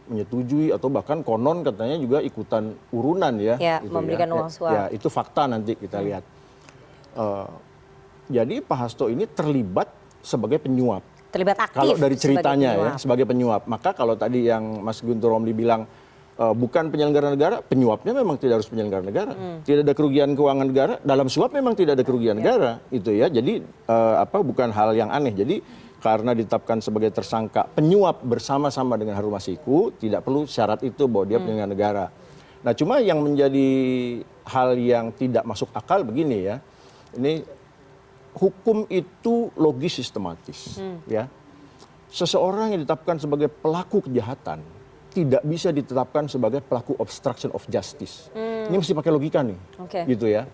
menyetujui atau bahkan konon katanya juga ikutan urunan ya. Gitu memberikan uang suap. Ya, itu fakta nanti kita lihat. Jadi Pak Hasto ini terlibat sebagai penyuap. Terlibat aktif. Kalau dari ceritanya ya, sebagai penyuap. Maka kalau tadi yang Mas Guntur Romli bilang bukan penyelenggara negara, penyuapnya memang tidak harus penyelenggara negara. Tidak ada kerugian keuangan negara, dalam suap memang tidak ada kerugian negara. Itu ya, jadi bukan hal yang aneh. Jadi karena ditetapkan sebagai tersangka penyuap bersama-sama dengan Harun Masiku, tidak perlu syarat itu bahwa dia penyelenggara negara. Nah, cuma yang menjadi hal yang tidak masuk akal begini ya, ini hukum itu logis sistematis, ya. Seseorang yang ditetapkan sebagai pelaku kejahatan tidak bisa ditetapkan sebagai pelaku obstruction of justice. Ini mesti pakai logika nih, gitu ya.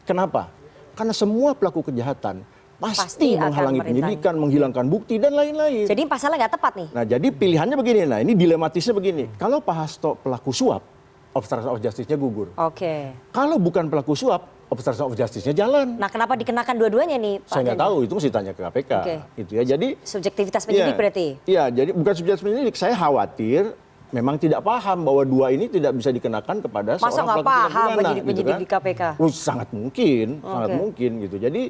Kenapa? Karena semua pelaku kejahatan pasti menghalangi penyidikan, menghilangkan bukti dan lain-lain. Jadi pasalnya nggak tepat nih. Nah, jadi pilihannya begini. Nah, ini dilematisnya begini. Kalau Pak Hasto pelaku suap, obstruction of justice-nya gugur. Kalau bukan pelaku suap, obstruction of justice-nya jalan. Nah, kenapa dikenakan dua-duanya nih, Pak? Saya nggak tahu, itu mesti tanya ke KPK. Itu ya. Jadi subjektivitas penyidik berarti? Iya, jadi bukan subjektivitas penyidik. Saya khawatir memang tidak paham bahwa 2 ini tidak bisa dikenakan kepada seorang pelaku tindak pidana. Masa nggak paham penyidik-penyidik di KPK? Sangat mungkin, sangat mungkin gitu. Jadi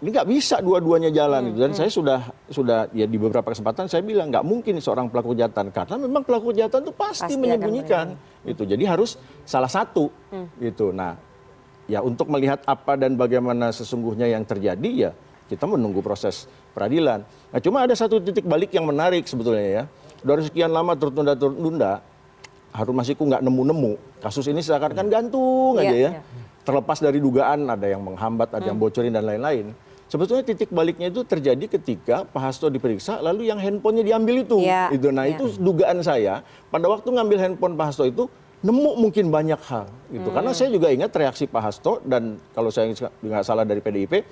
ini nggak bisa dua-duanya jalan gitu. Dan saya sudah ya di beberapa kesempatan saya bilang nggak mungkin seorang pelaku kejahatan karena memang pelaku kejahatan itu pasti menyembunyikan gitu. Jadi harus salah satu gitu. Nah, ya untuk melihat apa dan bagaimana sesungguhnya yang terjadi ya kita menunggu proses peradilan. Nah, cuma ada satu titik balik yang menarik sebetulnya ya. Dari sekian lama tertunda, Harun Masiku nggak nemu-nemu. Kasus ini seakan-akan gantung aja ya. Terlepas dari dugaan ada yang menghambat, ada yang bocorin dan lain-lain. Sebetulnya titik baliknya itu terjadi ketika Pak Hasto diperiksa lalu yang handphonenya diambil itu. Nah, itu dugaan saya pada waktu ngambil handphone Pak Hasto itu nemu mungkin banyak hal gitu. Karena saya juga ingat reaksi Pak Hasto dan kalau saya nggak salah dari PDIP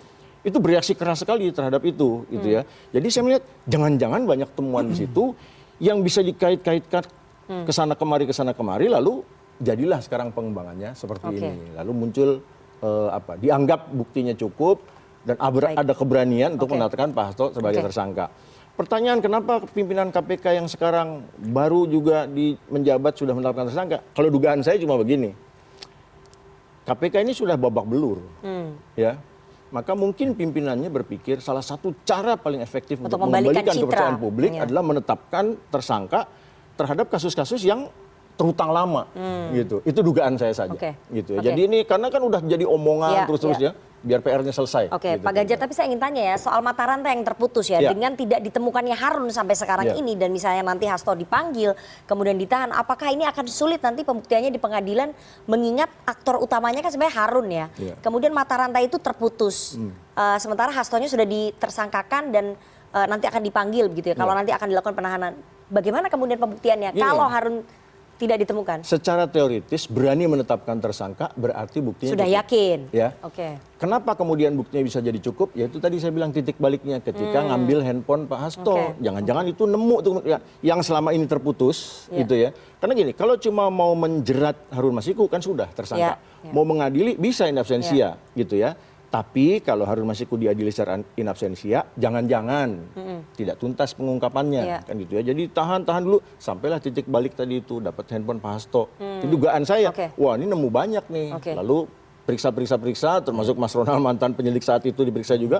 itu bereaksi keras sekali terhadap itu gitu ya. Jadi saya melihat jangan-jangan banyak temuan di situ yang bisa dikait-kaitkan kesana kemari lalu jadilah sekarang pengembangannya seperti ini. Lalu muncul dianggap buktinya cukup dan ada keberanian untuk menetapkan Pak Hasto sebagai tersangka. Pertanyaan kenapa pimpinan KPK yang sekarang baru juga menjabat sudah menetapkan tersangka? Kalau dugaan saya cuma begini, KPK ini sudah babak belur, ya. Maka mungkin pimpinannya berpikir salah satu cara paling efektif untuk mengembalikan kepercayaan publik adalah menetapkan tersangka terhadap kasus-kasus yang terutang lama, gitu. Itu dugaan saya saja, gitu. Jadi ini karena kan udah jadi omongan terus-terus ya, biar PR-nya selesai. Pak Ganjar, tapi saya ingin tanya ya soal mata rantai yang terputus ya, dengan tidak ditemukannya Harun sampai sekarang ini, dan misalnya nanti Hasto dipanggil, kemudian ditahan, apakah ini akan sulit nanti pembuktiannya di pengadilan, mengingat aktor utamanya kan sebenarnya Harun ya, kemudian mata rantai itu terputus, sementara Hastonya sudah ditersangkakan dan nanti akan dipanggil begitu ya, kalau nanti akan dilakukan penahanan, bagaimana kemudian pembuktiannya kalau Harun tidak ditemukan? Secara teoritis berani menetapkan tersangka berarti buktinya sudah cukup. yakin. Ya. Kenapa kemudian buktinya bisa jadi cukup? Yaitu tadi saya bilang titik baliknya ketika ngambil handphone Pak Hasto. Jangan-jangan itu nemu tuh yang selama ini terputus gitu ya. Karena gini, kalau cuma mau menjerat Harun Masiku kan sudah tersangka. Mau mengadili bisa in absentia gitu ya. Tapi kalau Harun Masiku diadili secara in absentia, jangan-jangan tidak tuntas pengungkapannya, kan gitu ya. Jadi tahan dulu, sampailah titik balik tadi itu dapat handphone Pak Hasto. Itu dugaan saya. Wah ini nemu banyak nih. Lalu periksa, termasuk Mas Ronald mantan penyidik saat itu diperiksa juga.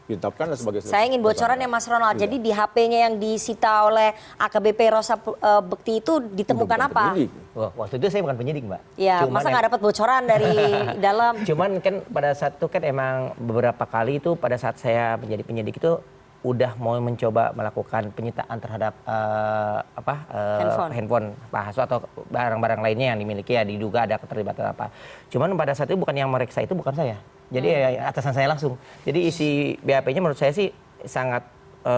Ditetapkan sebagai. Saya ingin bocorannya Mas Ronald. Jadi di HP-nya yang disita oleh AKBP Rosa Bekti itu ditemukan apa? Wah, waktu itu saya bukan penyidik, Mbak. Ya, masa nggak dapat bocoran dari dalam? Cuman kan pada saat itu kan emang beberapa kali itu pada saat saya menjadi penyidik itu udah mau mencoba melakukan penyitaan terhadap handphone Pak Hasto atau barang-barang lainnya yang dimiliki ya, diduga ada keterlibatan apa. Cuman pada saat itu bukan yang meriksa itu bukan saya. Jadi atasan saya langsung. Jadi isi BAP-nya menurut saya sih sangat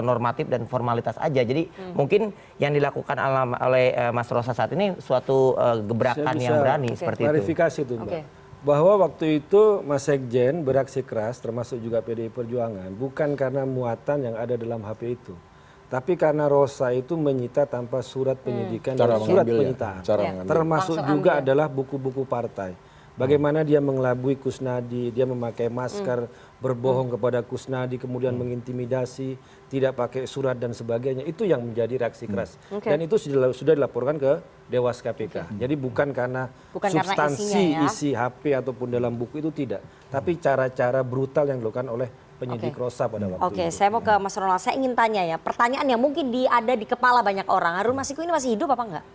normatif dan formalitas aja. Jadi mungkin yang dilakukan oleh Mas Rosa saat ini suatu gebrakan yang berani seperti itu. Klarifikasi itu, Mbak. Bahwa waktu itu Mas Sekjen beraksi keras, termasuk juga PDI Perjuangan, bukan karena muatan yang ada dalam HP itu. Tapi karena Rosa itu menyita tanpa surat penyidikan dan surat penyitaan. Termasuk juga adalah buku-buku partai. Bagaimana dia mengelabui Kusnadi, dia memakai masker, berbohong kepada Kusnadi, kemudian mengintimidasi, tidak pakai surat dan sebagainya. Itu yang menjadi reaksi keras. Dan itu sudah dilaporkan ke Dewas KPK. Jadi bukan karena substansi isi HP ataupun dalam buku itu tidak. Tapi cara-cara brutal yang dilakukan oleh penyidik Rosa pada waktu itu. Saya mau ke Mas Ronald. Saya ingin tanya ya, pertanyaan yang mungkin ada di kepala banyak orang. Harun Masiku ini masih hidup apa enggak?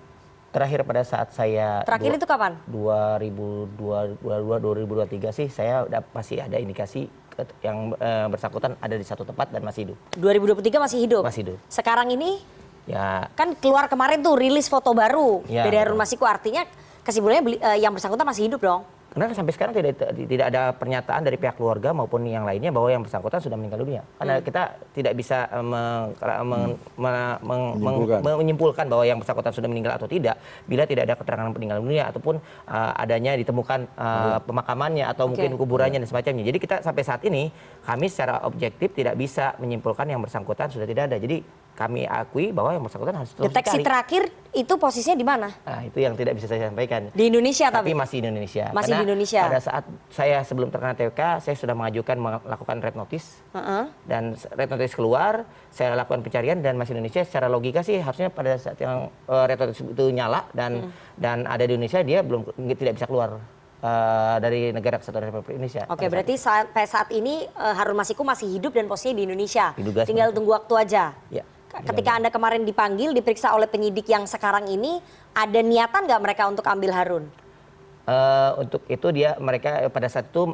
Terakhir pada saat saya itu kapan? 2023 sih saya masih ada indikasi yang bersangkutan ada di satu tempat dan masih hidup. 2023 masih hidup? Masih hidup. Sekarang ini? Ya. Kan keluar kemarin tuh rilis foto baru dari Harun Masiku, artinya kesimpulannya yang bersangkutan masih hidup dong? Karena sampai sekarang tidak ada pernyataan dari pihak keluarga maupun yang lainnya bahwa yang bersangkutan sudah meninggal dunia. Karena kita tidak bisa menyimpulkan bahwa yang bersangkutan sudah meninggal atau tidak bila tidak ada keterangan meninggal dunia ataupun adanya ditemukan pemakamannya atau mungkin kuburannya dan semacamnya. Jadi kita sampai saat ini kami secara objektif tidak bisa menyimpulkan yang bersangkutan sudah tidak ada. Jadi kami akui bahwa yang bersangkutan harus terus deteksi dicari. Terakhir itu posisinya di mana? Nah, itu yang tidak bisa saya sampaikan. Di Indonesia tapi masih di Indonesia. Masih di Indonesia. Pada saat saya sebelum terkena TWK, saya sudah melakukan red notice. Dan red notice keluar, saya lakukan pencarian dan masih di Indonesia. Secara logika sih harusnya pada saat yang red notice itu nyala dan ada di Indonesia, dia tidak bisa keluar dari negara kesatuan Republik Indonesia. Berarti saat ini Harun Masiku masih hidup dan posisinya di Indonesia. Tinggal tunggu waktu aja. Ya. Ketika Anda kemarin dipanggil, diperiksa oleh penyidik yang sekarang ini, ada niatan nggak mereka untuk ambil Harun? Untuk itu mereka pada saat itu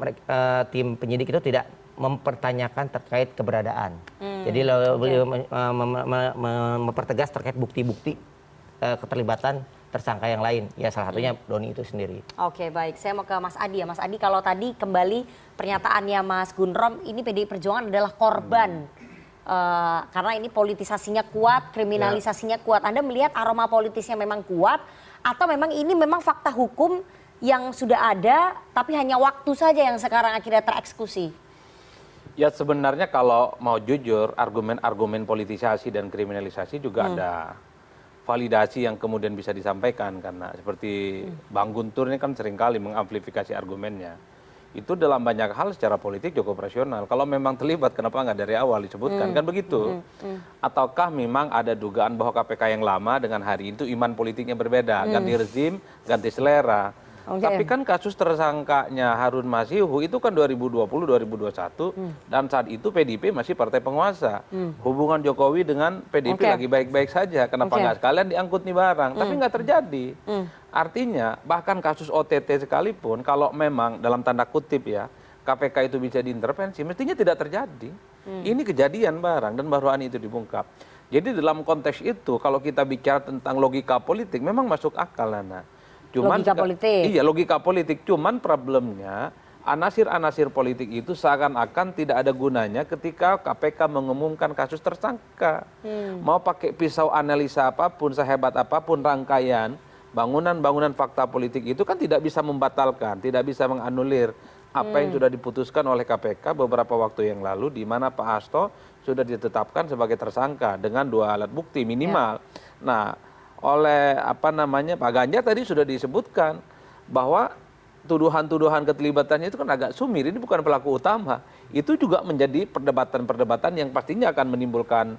tim penyidik itu tidak mempertanyakan terkait keberadaan. Jadi beliau mempertegas terkait bukti-bukti keterlibatan tersangka yang lain. Ya salah satunya Doni itu sendiri. Baik. Saya mau ke Mas Adi ya. Mas Adi, kalau tadi kembali pernyataannya Mas Gunrom, ini PDI Perjuangan adalah korban. Karena ini politisasinya kuat, kriminalisasinya kuat. Anda melihat aroma politisnya memang kuat atau memang ini memang fakta hukum yang sudah ada tapi hanya waktu saja yang sekarang akhirnya tereksekusi? Ya sebenarnya kalau mau jujur, argumen-argumen politisasi dan kriminalisasi juga ada validasi yang kemudian bisa disampaikan, karena seperti Bang Guntur ini kan seringkali mengamplifikasi argumennya. Itu dalam banyak hal secara politik cukup rasional. Kalau memang terlibat, kenapa nggak dari awal disebutkan? Kan begitu. Ataukah memang ada dugaan bahwa KPK yang lama dengan hari itu iman politiknya berbeda, ganti rezim, ganti selera. Tapi kan kasus tersangkanya Harun Masihu itu kan 2020-2021 dan saat itu PDIP masih partai penguasa. Hubungan Jokowi dengan PDIP lagi baik-baik saja. Kenapa nggak sekalian diangkut nih barang? Tapi nggak terjadi. Artinya bahkan kasus OTT sekalipun kalau memang dalam tanda kutip ya KPK itu bisa diintervensi, mestinya tidak terjadi. Ini kejadian barang dan barusan itu dibungkap. Jadi dalam konteks itu kalau kita bicara tentang logika politik memang masuk akal, Nana. Logika politik. Iya, logika politik. Cuman problemnya anasir-anasir politik itu seakan-akan tidak ada gunanya ketika KPK mengumumkan kasus tersangka. Mau pakai pisau analisa apapun, sehebat apapun rangkaian, bangunan-bangunan fakta politik itu kan tidak bisa membatalkan, tidak bisa menganulir apa yang sudah diputuskan oleh KPK beberapa waktu yang lalu di mana Pak Hasto sudah ditetapkan sebagai tersangka dengan 2 alat bukti minimal. Nah, oleh Pak Ganjar tadi sudah disebutkan bahwa tuduhan-tuduhan keterlibatannya itu kan agak sumir, ini bukan pelaku utama. Itu juga menjadi perdebatan-perdebatan yang pastinya akan menimbulkan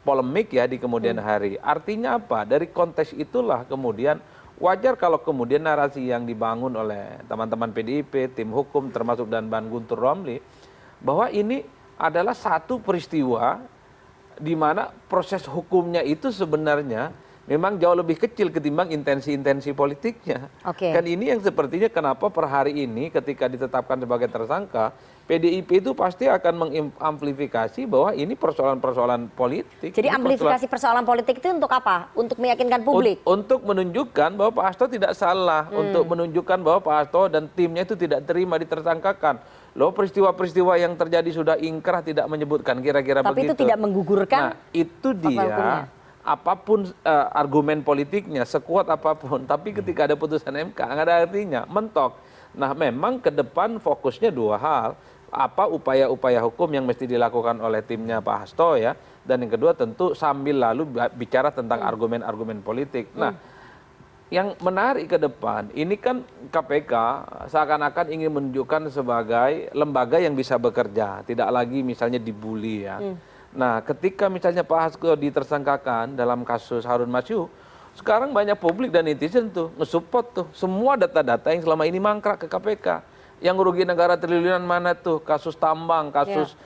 polemik ya di kemudian hari. Artinya apa? Dari konteks itulah kemudian wajar kalau kemudian narasi yang dibangun oleh teman-teman PDIP, tim hukum termasuk dan Ban Guntur Romli, bahwa ini adalah satu peristiwa di mana proses hukumnya itu sebenarnya memang jauh lebih kecil ketimbang intensi-intensi politiknya. Kan ini yang sepertinya kenapa per hari ini ketika ditetapkan sebagai tersangka, PDIP itu pasti akan mengamplifikasi bahwa ini persoalan-persoalan politik. Jadi amplifikasi persoalan politik itu untuk apa? Untuk meyakinkan publik? Untuk menunjukkan bahwa Pak Hasto tidak salah, untuk menunjukkan bahwa Pak Hasto dan timnya itu tidak terima ditersangkakan. Loh, peristiwa-peristiwa yang terjadi sudah ingkrah tidak menyebutkan kira-kira begitu. Tapi itu tidak menggugurkan. Nah, itu dia. Apapun argumen politiknya, sekuat apapun, tapi ketika ada putusan MK, nggak ada artinya, mentok. Nah, memang ke depan fokusnya 2 hal. Apa upaya-upaya hukum yang mesti dilakukan oleh timnya Pak Hasto ya, dan yang kedua tentu sambil lalu bicara tentang argumen-argumen politik. Nah, yang menarik ke depan, ini kan KPK seakan-akan ingin menunjukkan sebagai lembaga yang bisa bekerja, tidak lagi misalnya dibully ya. Nah, ketika misalnya Pak Hasto ditersangkakan dalam kasus Harun Masihu, sekarang banyak publik dan netizen tuh nge-support tuh semua data-data yang selama ini mangkrak ke KPK. Yang rugi negara triliunan mana tuh? Kasus tambang, kasus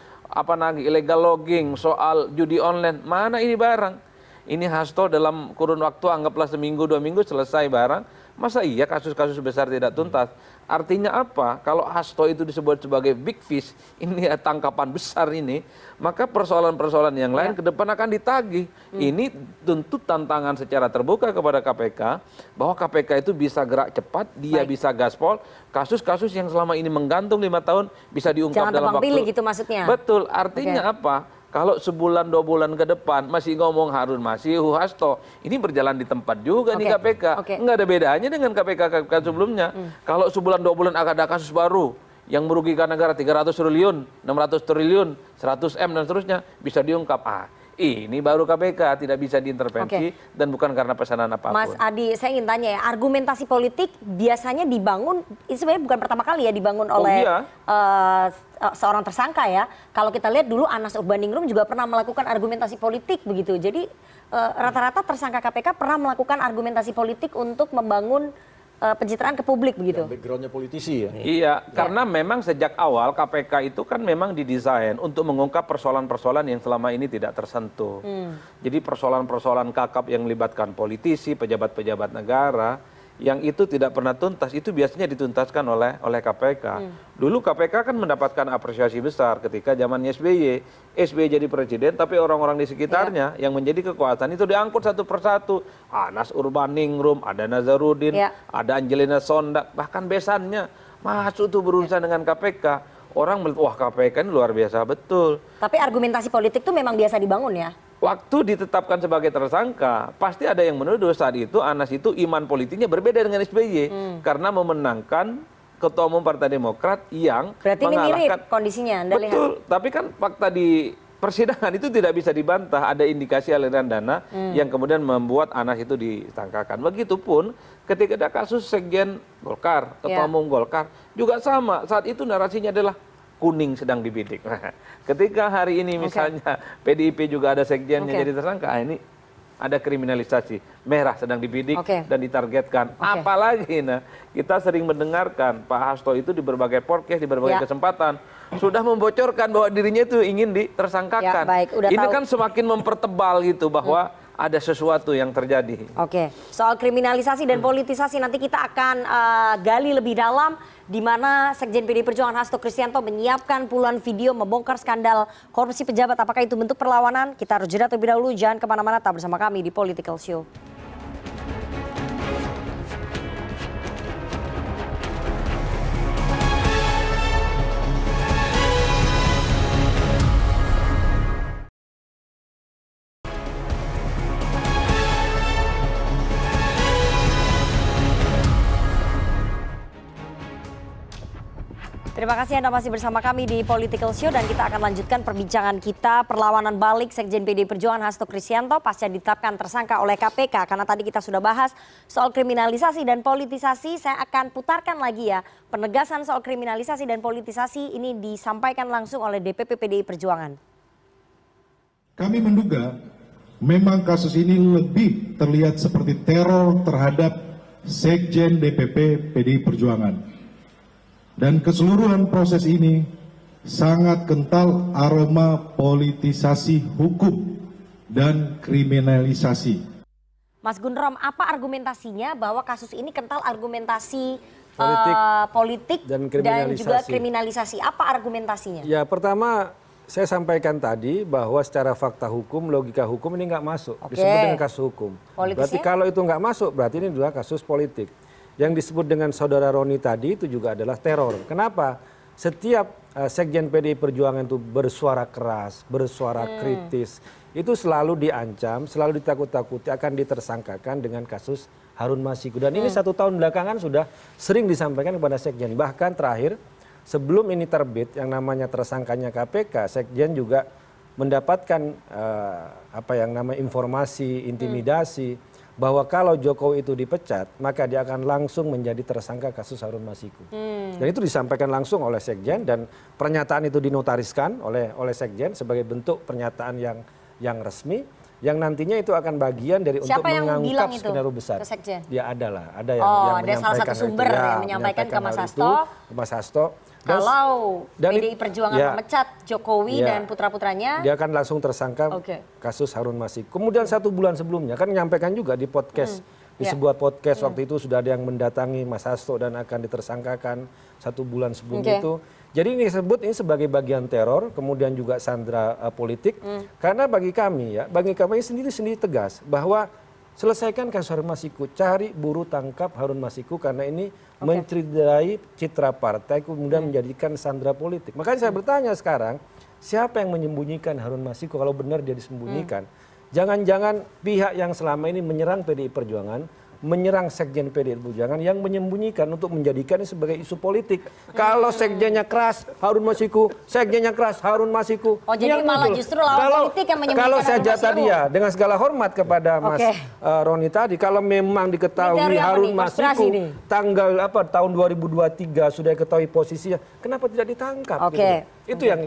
illegal logging, soal judi online, mana ini barang? Ini Hasto dalam kurun waktu anggaplah seminggu 2 minggu selesai barang. Masa iya kasus-kasus besar tidak tuntas? Artinya apa? Kalau Hasto itu disebut sebagai big fish, ini ya tangkapan besar ini, maka persoalan-persoalan yang lain ke depan akan ditagih. Ini tentu tantangan secara terbuka kepada KPK, bahwa KPK itu bisa gerak cepat, dia bisa gaspol, kasus-kasus yang selama ini menggantung 5 tahun bisa diungkap dalam waktu. Pilih gitu maksudnya. Betul, artinya apa? Kalau sebulan 2 bulan ke depan masih ngomong Harun Masihu, Hasto, ini berjalan di tempat juga nih KPK. Nggak ada bedanya dengan KPK sebelumnya. Kalau sebulan 2 bulan akan ada kasus baru yang merugikan negara 300 triliun, 600 triliun, 100 M dan seterusnya bisa diungkap. Ini baru KPK tidak bisa diintervensi dan bukan karena pesanan apapun. Mas Adi, saya ingin tanya ya, argumentasi politik biasanya dibangun, ini sebenarnya bukan pertama kali ya dibangun oleh seorang tersangka ya. Kalau kita lihat dulu Anas Urbaningrum juga pernah melakukan argumentasi politik begitu. Jadi rata-rata tersangka KPK pernah melakukan argumentasi politik untuk membangun pencitraan ke publik begitu. Backgroundnya politisi ya. Iya, karena memang sejak awal KPK itu kan memang didesain untuk mengungkap persoalan-persoalan yang selama ini tidak tersentuh. Jadi persoalan-persoalan kakap yang melibatkan politisi, pejabat-pejabat negara, yang itu tidak pernah tuntas, itu biasanya dituntaskan oleh KPK. Dulu KPK kan mendapatkan apresiasi besar ketika zaman SBY. SBY jadi presiden, tapi orang-orang di sekitarnya yang menjadi kekuasaan itu diangkut satu persatu. Anas Urbaningrum, ada Nazarudin, ada Angelina Sondak, bahkan besannya masuk tuh berurusan dengan KPK. Orang melihat, wah KPK ini luar biasa betul. Tapi argumentasi politik itu memang biasa dibangun ya? Waktu ditetapkan sebagai tersangka, pasti ada yang menuduh saat itu Anas itu iman politiknya berbeda dengan SBY. Karena memenangkan Ketua Umum Partai Demokrat yang berarti mengalahkan. ini mirip kondisinya, Anda lihat. Betul, tapi kan fakta di persidangan itu tidak bisa dibantah. Ada indikasi aliran dana yang kemudian membuat Anas itu ditangkakan. Begitupun ketika ada kasus Sekjen Golkar, Ketua Umum Golkar, juga sama. Saat itu narasinya adalah kuning sedang dibidik. Ketika hari ini misalnya PDIP juga ada sekjennya jadi tersangka, ini ada kriminalisasi. Merah sedang dibidik dan ditargetkan. Apalagi kita sering mendengarkan Pak Hasto itu di berbagai podcast, di berbagai kesempatan sudah membocorkan bahwa dirinya itu ingin ditersangkakan. Ini kan semakin mempertebal gitu bahwa ada sesuatu yang terjadi. Soal kriminalisasi dan politisasi nanti kita akan gali lebih dalam, di mana Sekjen PDI Perjuangan Hasto Kristianto menyiapkan puluhan video membongkar skandal korupsi pejabat. Apakah itu bentuk perlawanan? Kita harus jeda terlebih dahulu. Jangan kemana-mana, tetap bersama kami di Political Show. Terima kasih Anda masih bersama kami di Political Show dan kita akan lanjutkan perbincangan kita perlawanan balik Sekjen PDI Perjuangan Hasto Kristianto pasca ditetapkan tersangka oleh KPK. Karena tadi kita sudah bahas soal kriminalisasi dan politisasi, saya akan putarkan lagi ya. Penegasan soal kriminalisasi dan politisasi ini disampaikan langsung oleh DPP PDI Perjuangan. Kami menduga memang kasus ini lebih terlihat seperti teror terhadap Sekjen DPP PDI Perjuangan. Dan keseluruhan proses ini sangat kental aroma politisasi hukum dan kriminalisasi. Mas Gundrom, apa argumentasinya bahwa kasus ini kental argumentasi politik dan juga kriminalisasi? Apa argumentasinya? Ya, pertama saya sampaikan tadi bahwa secara fakta hukum, logika hukum ini nggak masuk. Disebut dengan kasus hukum. Berarti kalau itu nggak masuk, berarti ini juga kasus politik. Yang disebut dengan saudara Roni tadi itu juga adalah teror. Kenapa? Setiap Sekjen PDI Perjuangan itu bersuara keras, bersuara kritis, itu selalu diancam, selalu ditakut-takuti akan ditersangkakan dengan kasus Harun Masiku. Dan ini 1 tahun belakangan sudah sering disampaikan kepada Sekjen. Bahkan terakhir sebelum ini terbit yang namanya tersangkanya KPK, Sekjen juga mendapatkan informasi, intimidasi, bahwa kalau Jokowi itu dipecat, maka dia akan langsung menjadi tersangka kasus Harun Masiku. Dan itu disampaikan langsung oleh Sekjen dan pernyataan itu dinotariskan oleh Sekjen sebagai bentuk pernyataan yang resmi, yang nantinya itu akan bagian dari untuk mengungkap skenario besar. Ya ada yang ada salah satu sumber yang menyampaikan ke Mas Hasto. Kalau PDI Perjuangan memecat Jokowi dan putra-putranya, dia akan langsung tersangka kasus Harun Masiku. Kemudian 1 bulan sebelumnya kan menyampaikan juga di podcast, di sebuah podcast waktu itu sudah ada yang mendatangi Mas Hasto dan akan ditersangkakan 1 bulan sebelum itu. Jadi ini disebut ini sebagai bagian teror, kemudian juga sandera politik. Karena bagi kami sendiri tegas bahwa selesaikan kasus Harun Masiku, cari buru tangkap Harun Masiku karena ini mencederai citra partai kemudian menjadikan sandera politik. Makanya saya bertanya sekarang, siapa yang menyembunyikan Harun Masiku kalau benar dia disembunyikan? Jangan-jangan pihak yang selama ini menyerang PDI Perjuangan, menyerang Sekjen PDI Perjuangan yang menyembunyikan untuk menjadikan ini sebagai isu politik. Kalau sekjennya keras Harun Masiku, sekjennya keras Harun Masiku. Oh jadi malah justru lawan politik yang menyembunyikan Kalau saya tadi dengan segala hormat kepada Mas Roni tadi, kalau memang diketahui Harun Masiku tanggal tahun 2023 sudah diketahui posisinya, kenapa tidak ditangkap? Itu yang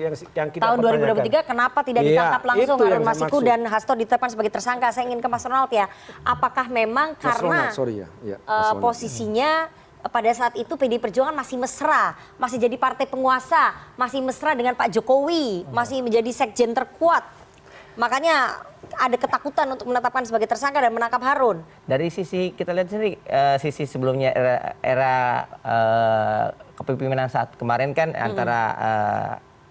kita tahun 2023 kenapa tidak ditangkap langsung Harun Masiku dan Hasto ditetapkan sebagai tersangka? Saya ingin ke Mas Ronald ya. Apakah memang karena posisinya pada saat itu PDI Perjuangan masih mesra, masih jadi partai penguasa, masih mesra dengan Pak Jokowi, masih menjadi sekjen terkuat. Makanya ada ketakutan untuk menetapkan sebagai tersangka dan menangkap Harun. Dari sisi kita lihat sendiri, sisi sebelumnya era kepemimpinan saat kemarin kan antara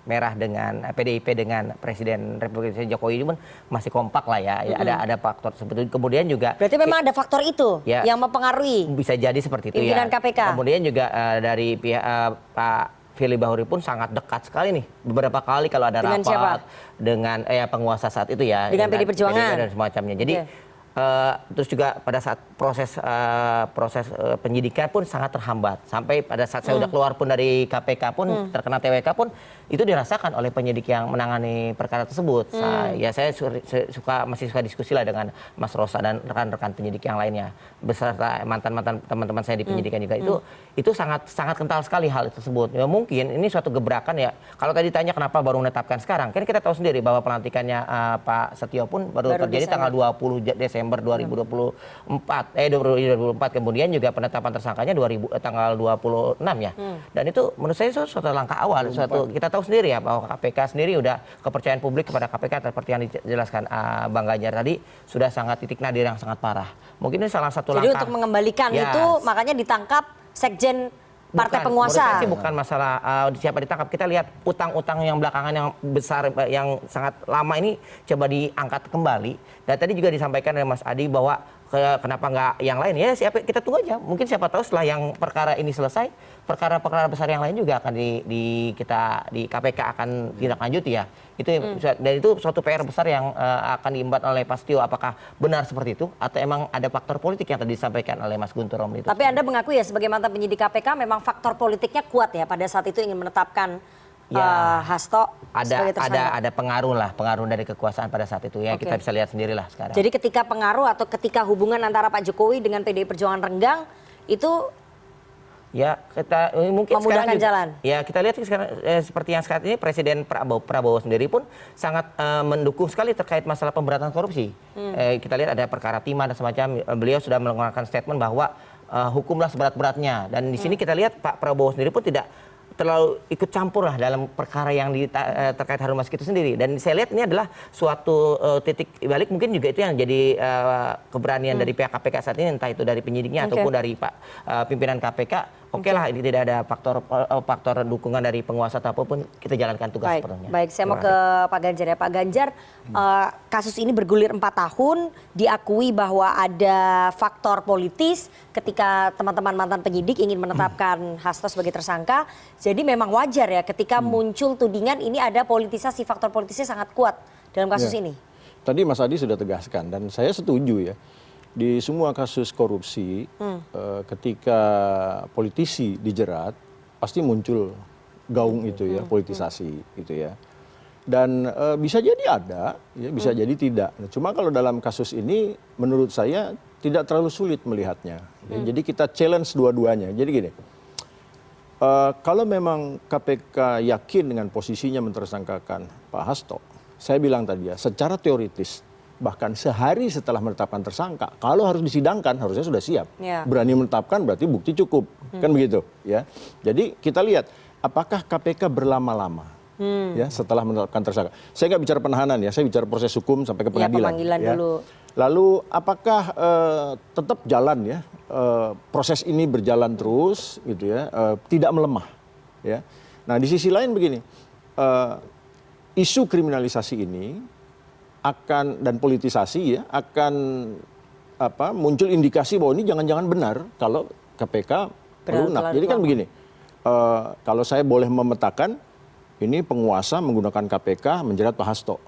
Merah dengan PDIP dengan Presiden Republik Indonesia Jokowi pun masih kompak lah ya. Ada faktor seperti itu. Kemudian juga berarti memang ada faktor itu yang mempengaruhi. Bisa jadi seperti itu pimpinan KPK. Kemudian juga dari pihak Pak Firly Bahuri pun sangat dekat sekali nih. Beberapa kali kalau ada rapat dengan penguasa saat itu ya. Dengan PDI Perjuangan dan semacamnya. Jadi Terus juga pada saat proses penyidikan pun sangat terhambat. Sampai pada saat saya udah keluar pun dari KPK pun terkena TWK pun itu dirasakan oleh penyidik yang menangani perkara tersebut. Saya masih suka diskusi lah dengan Mas Rosa dan rekan-rekan penyidik yang lainnya beserta mantan-mantan teman-teman saya di penyidikan juga. Itu sangat kental sekali hal tersebut. Ya, mungkin ini suatu gebrakan ya. Kalau tadi tanya kenapa baru menetapkan sekarang, kan kita tahu sendiri bahwa pelantikannya Pak Setio pun baru terjadi tanggal 20 Desember 2024. 2024 kemudian juga penetapan tersangkanya tanggal 26 ya. Dan itu menurut saya suatu langkah awal. Kita tahu sendiri ya bahwa KPK sendiri udah kepercayaan publik kepada KPK seperti yang dijelaskan Bang Ganjar tadi sudah sangat titik nadir yang sangat parah. Mungkin ini salah satu langkah. Jadi untuk mengembalikan itu makanya ditangkap sekjen partai penguasa. Menurut saya sih bukan masalah siapa ditangkap. Kita lihat utang-utang yang belakangan yang besar, yang sangat lama ini coba diangkat kembali. Dan tadi juga disampaikan oleh Mas Adi bahwa kenapa nggak yang lain ya, kita tunggu aja. Mungkin siapa tahu setelah yang perkara ini selesai, perkara-perkara besar yang lain juga akan di KPK akan tindak lanjut ya. Dan itu suatu PR besar yang akan diembat oleh Pak Setio. Apakah benar seperti itu atau emang ada faktor politik yang tadi disampaikan oleh Mas Guntur Romli itu? Tapi Anda mengakui ya sebagai mantan penyidik KPK memang faktor politiknya kuat ya pada saat itu ingin menetapkan Hasto sebagai tersangka. Ada pengaruh dari kekuasaan pada saat itu ya. Kita bisa lihat sendirilah sekarang. Jadi ketika pengaruh atau ketika hubungan antara Pak Jokowi dengan PDI Perjuangan renggang itu ya kita mungkin memudahkan jalan. Ya kita lihat sekarang seperti yang sekarang ini Presiden Prabowo sendiri pun sangat mendukung sekali terkait masalah pemberantasan korupsi. Kita lihat ada perkara timah dan semacam. Beliau sudah mengeluarkan statement bahwa hukumlah seberat-beratnya. Dan di sini kita lihat Pak Prabowo sendiri pun tidak terlalu ikut campur lah dalam perkara yang terkait Harun Masiku itu sendiri. Dan saya lihat ini adalah suatu titik balik, mungkin juga itu yang jadi keberanian dari pihak KPK saat ini, entah itu dari penyidiknya ataupun dari Pak pimpinan KPK. Oke lah, ini tidak ada faktor dukungan dari penguasa ataupun kita jalankan tugas sepenuhnya. Baik, saya mau ke Pak Ganjar ya. Pak Ganjar, kasus ini bergulir 4 tahun, diakui bahwa ada faktor politis ketika teman-teman mantan penyidik ingin menetapkan Hasto sebagai tersangka. Jadi memang wajar ya ketika muncul tudingan ini ada politisasi, faktor politisnya sangat kuat dalam kasus ini. Tadi Mas Adi sudah tegaskan dan saya setuju ya. Di semua kasus korupsi, ketika politisi dijerat, pasti muncul gaung itu ya, politisasi gitu ya. Dan bisa jadi ada, ya, bisa jadi tidak. Nah, cuma kalau dalam kasus ini, menurut saya tidak terlalu sulit melihatnya. Ya, jadi kita challenge dua-duanya. Jadi gini, kalau memang KPK yakin dengan posisinya mentersangkakan Pak Hasto, saya bilang tadi ya, secara teoritis, bahkan sehari setelah menetapkan tersangka, kalau harus disidangkan harusnya sudah siap. Berani menetapkan berarti bukti cukup, kan begitu ya. Jadi kita lihat apakah KPK berlama-lama ya setelah menetapkan tersangka. Saya nggak bicara penahanan ya, saya bicara proses hukum sampai ke pengadilan. Ya. Dulu. Lalu apakah tetap jalan ya proses ini berjalan terus gitu ya, tidak melemah ya. Nah di sisi lain begini, isu kriminalisasi ini akan dan politisasi ya akan muncul indikasi bahwa ini jangan-jangan benar kalau KPK melunak. Jadi kan begini, kalau saya boleh memetakan, ini penguasa menggunakan KPK menjerat Pak Hasto,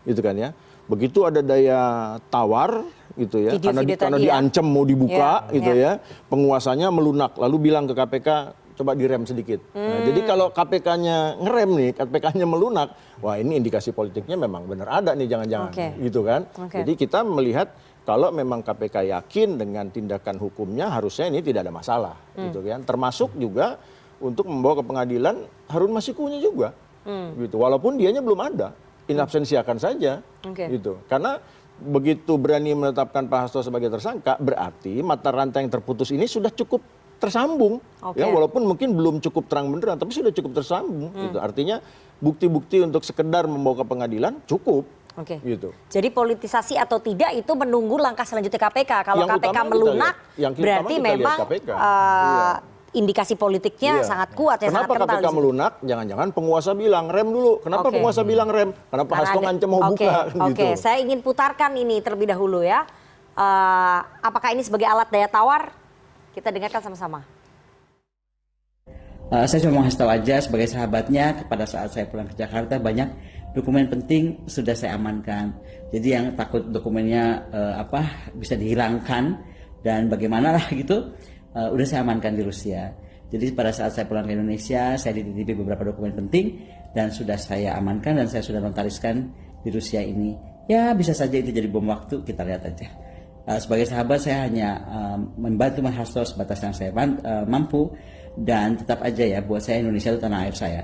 gitu kan ya. Begitu ada daya tawar gitu ya, karena diancam mau dibuka gitu ya, penguasanya melunak lalu bilang ke KPK coba direm sedikit. Nah, jadi kalau KPK-nya ngerem nih, KPK-nya melunak, wah ini indikasi politiknya memang benar ada nih jangan-jangan, gitu kan. Jadi kita melihat kalau memang KPK yakin dengan tindakan hukumnya harusnya ini tidak ada masalah, gitu kan. Termasuk juga untuk membawa ke pengadilan Harun Masikunya juga, gitu. Walaupun dianya belum ada, in absensiakan saja, gitu. Karena begitu berani menetapkan Pak Hasto sebagai tersangka, berarti mata rantai yang terputus ini sudah cukup tersambung, ya walaupun mungkin belum cukup terang benderang, tapi sudah cukup tersambung. Gitu. Artinya bukti-bukti untuk sekedar membawa ke pengadilan cukup. Gitu. Jadi politisasi atau tidak itu menunggu langkah selanjutnya KPK. Kalau yang KPK melunak, berarti memang indikasi politiknya sangat kuat ya. Kenapa sangat kental KPK melunak? Jangan-jangan penguasa bilang rem dulu. Kenapa penguasa bilang rem? Karena Pak Hasto ngancam mau buka. Oke, saya ingin putarkan ini terlebih dahulu ya. Apakah ini sebagai alat daya tawar? Kita dengarkan sama-sama. Saya cuma mau kasih tahu aja sebagai sahabatnya, pada saat saya pulang ke Jakarta banyak dokumen penting sudah saya amankan. Jadi yang takut dokumennya bisa dihilangkan dan bagaimana lah gitu, udah saya amankan di Rusia. Jadi pada saat saya pulang ke Indonesia, saya dititipi beberapa dokumen penting dan sudah saya amankan dan saya sudah notariskan di Rusia ini. Ya bisa saja itu jadi bom waktu, kita lihat aja. Sebagai sahabat saya hanya membantu Mas Hasto sebatas yang saya mampu, dan tetap aja ya buat saya Indonesia itu tanah air saya.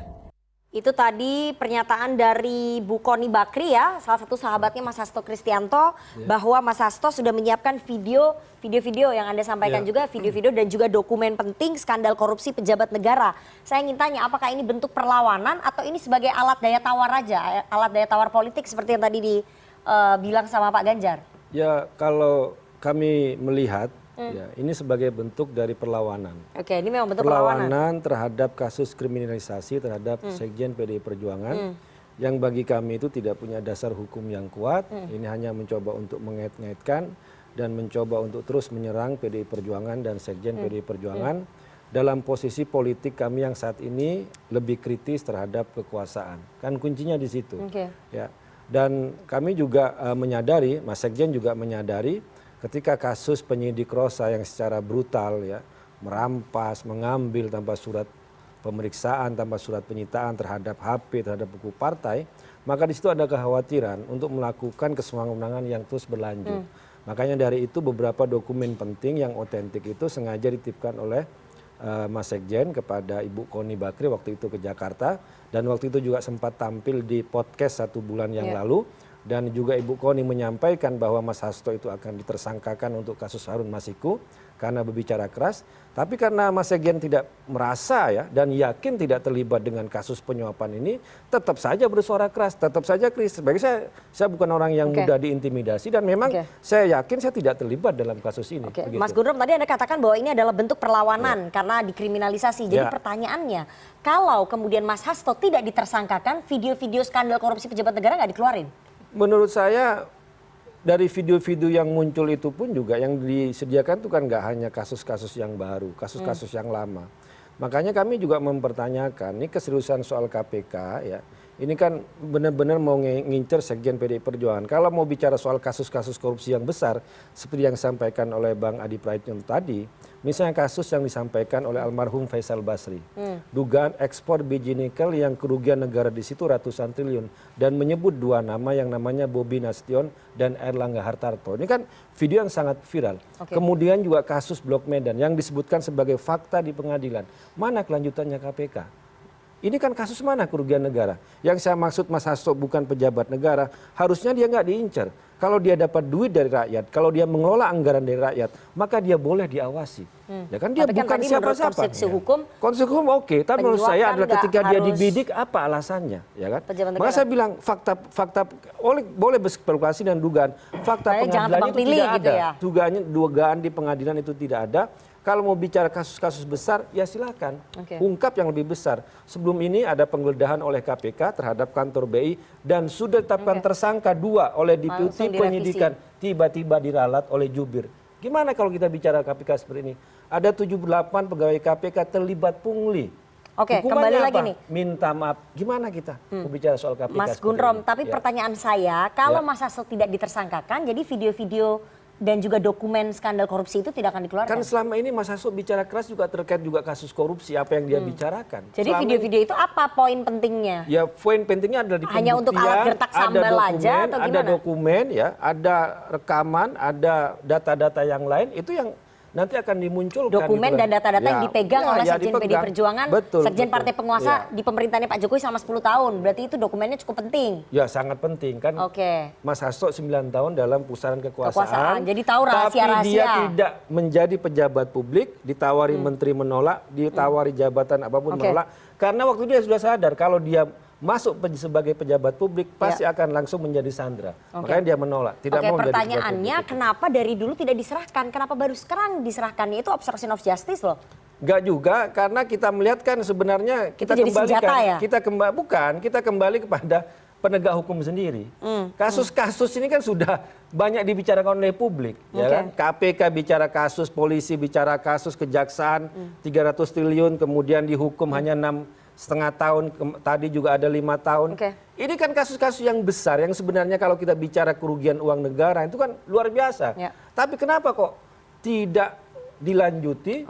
Itu tadi pernyataan dari Bu Koni Bakri ya, salah satu sahabatnya Mas Hasto Kristianto, bahwa Mas Hasto sudah menyiapkan video-video yang Anda sampaikan juga, video-video dan juga dokumen penting skandal korupsi pejabat negara. Saya ingin tanya, apakah ini bentuk perlawanan atau ini sebagai alat daya tawar aja, alat daya tawar politik seperti yang tadi dibilang sama Pak Ganjar? Ya kalau kami melihat, ya, ini sebagai bentuk dari perlawanan. Oke, ini memang bentuk perlawanan. Perlawanan terhadap kasus kriminalisasi terhadap Sekjen PDI Perjuangan yang bagi kami itu tidak punya dasar hukum yang kuat. Ini hanya mencoba untuk mengait-ngaitkan dan mencoba untuk terus menyerang PDI Perjuangan dan Sekjen PDI Perjuangan dalam posisi politik kami yang saat ini lebih kritis terhadap kekuasaan. Kan kuncinya di situ. Ya. Dan kami juga menyadari, Mas Sekjen juga menyadari, ketika kasus penyidik Rosa yang secara brutal ya merampas, mengambil tanpa surat pemeriksaan, tanpa surat penyitaan terhadap HP, terhadap buku partai, maka di situ ada kekhawatiran untuk melakukan kesewenang-wenangan yang terus berlanjut. Makanya dari itu beberapa dokumen penting yang otentik itu sengaja dititipkan oleh Mas Sekjen kepada Ibu Koni Bakri waktu itu ke Jakarta, dan waktu itu juga sempat tampil di podcast 1 bulan yang lalu. Dan juga Ibu Koni menyampaikan bahwa Mas Hasto itu akan ditersangkakan untuk kasus Harun Masiku karena berbicara keras. Tapi karena Mas Sekjen tidak merasa ya dan yakin tidak terlibat dengan kasus penyuapan ini, tetap saja bersuara keras, tetap saja kritis. Bagi saya bukan orang yang mudah diintimidasi dan memang saya yakin saya tidak terlibat dalam kasus ini. Mas Gundrom, tadi Anda katakan bahwa ini adalah bentuk perlawanan karena dikriminalisasi. Jadi pertanyaannya, kalau kemudian Mas Hasto tidak ditersangkakan, video-video skandal korupsi pejabat negara nggak dikeluarin? Menurut saya dari video-video yang muncul itu pun juga yang disediakan itu kan nggak hanya kasus-kasus yang baru, kasus-kasus yang lama. Makanya kami juga mempertanyakan ini keseriusan soal KPK ya. Ini kan benar-benar mau ngincer Sekjen PDI Perjuangan. Kalau mau bicara soal kasus-kasus korupsi yang besar seperti yang disampaikan oleh Bang Adi Praitno tadi, misalnya kasus yang disampaikan oleh almarhum Faisal Basri, dugaan ekspor biji nikel yang kerugian negara di situ ratusan triliun, dan menyebut 2 nama yang namanya Bobi Nasution dan Erlangga Hartarto. Ini kan video yang sangat viral. Kemudian juga kasus Blok Medan yang disebutkan sebagai fakta di pengadilan. Mana kelanjutannya KPK? Ini kan kasus mana kerugian negara? Yang saya maksud Mas Hasto bukan pejabat negara, harusnya dia nggak diincar. Kalau dia dapat duit dari rakyat, kalau dia mengelola anggaran dari rakyat, maka dia boleh diawasi. Ya kan dia bukan siapa-siapa. Konsekuensi hukum, oke, tapi menurut saya adalah ketika dia dibidik apa alasannya, ya kan? Maka saya bilang fakta boleh berspekulasi dan dugaan, fakta pengadilan itu tidak ada. Dugaan di pengadilan itu tidak ada. Kalau mau bicara kasus-kasus besar, ya silakan. Ungkap yang lebih besar. Sebelum ini ada penggeledahan oleh KPK terhadap kantor BI dan sudah ditetapkan tersangka 2 oleh Deputi Penyidikan. Tiba-tiba diralat oleh jubir. Gimana kalau kita bicara KPK seperti ini? Ada 78 pegawai KPK terlibat pungli. Kembali lagi nih. Minta maaf. Gimana kita bicara soal KPK? Mas Gundrom, tapi pertanyaan saya, kalau Mas Hasto tidak ditersangkakan, jadi video-video dan juga dokumen skandal korupsi itu tidak akan dikeluarkan. Kan selama ini Mas Hasto bicara keras juga terkait juga kasus korupsi, apa yang dia bicarakan. Jadi video-video itu apa poin pentingnya? Ya poin pentingnya adalah di pembuktian. Hanya untuk alat gertak sambal aja atau gimana? Ada dokumen ya, ada rekaman, ada data-data yang lain, itu yang nanti akan dimunculkan. Dokumen dan data-data yang dipegang oleh Sekjen PDI Perjuangan, Sekjen Partai Penguasa di pemerintahannya Pak Jokowi selama 10 tahun. Berarti itu dokumennya cukup penting. Ya sangat penting kan. Mas Hasto 9 tahun dalam pusaran kekuasaan. Jadi tahu rahasia-rahasia. Tapi dia tidak menjadi pejabat publik, ditawari menteri menolak, ditawari jabatan apapun menolak. Karena waktu dia sudah sadar kalau dia masuk sebagai pejabat publik pasti akan langsung menjadi sandra. Makanya dia menolak. Tidak mau menjadi pertanyaannya kenapa dari dulu tidak diserahkan? Kenapa baru sekarang diserahkannya? Itu obstruction of justice loh. Enggak juga, karena kita melihat kan sebenarnya kita kembali kepada penegak hukum sendiri. Kasus-kasus ini kan sudah banyak dibicarakan oleh publik, ya kan? KPK bicara kasus, polisi bicara kasus, kejaksaan 300 triliun kemudian dihukum hanya setengah tahun, tadi juga ada 5 tahun. Ini kan kasus-kasus yang besar yang sebenarnya kalau kita bicara kerugian uang negara itu kan luar biasa. Tapi kenapa kok tidak dilanjuti?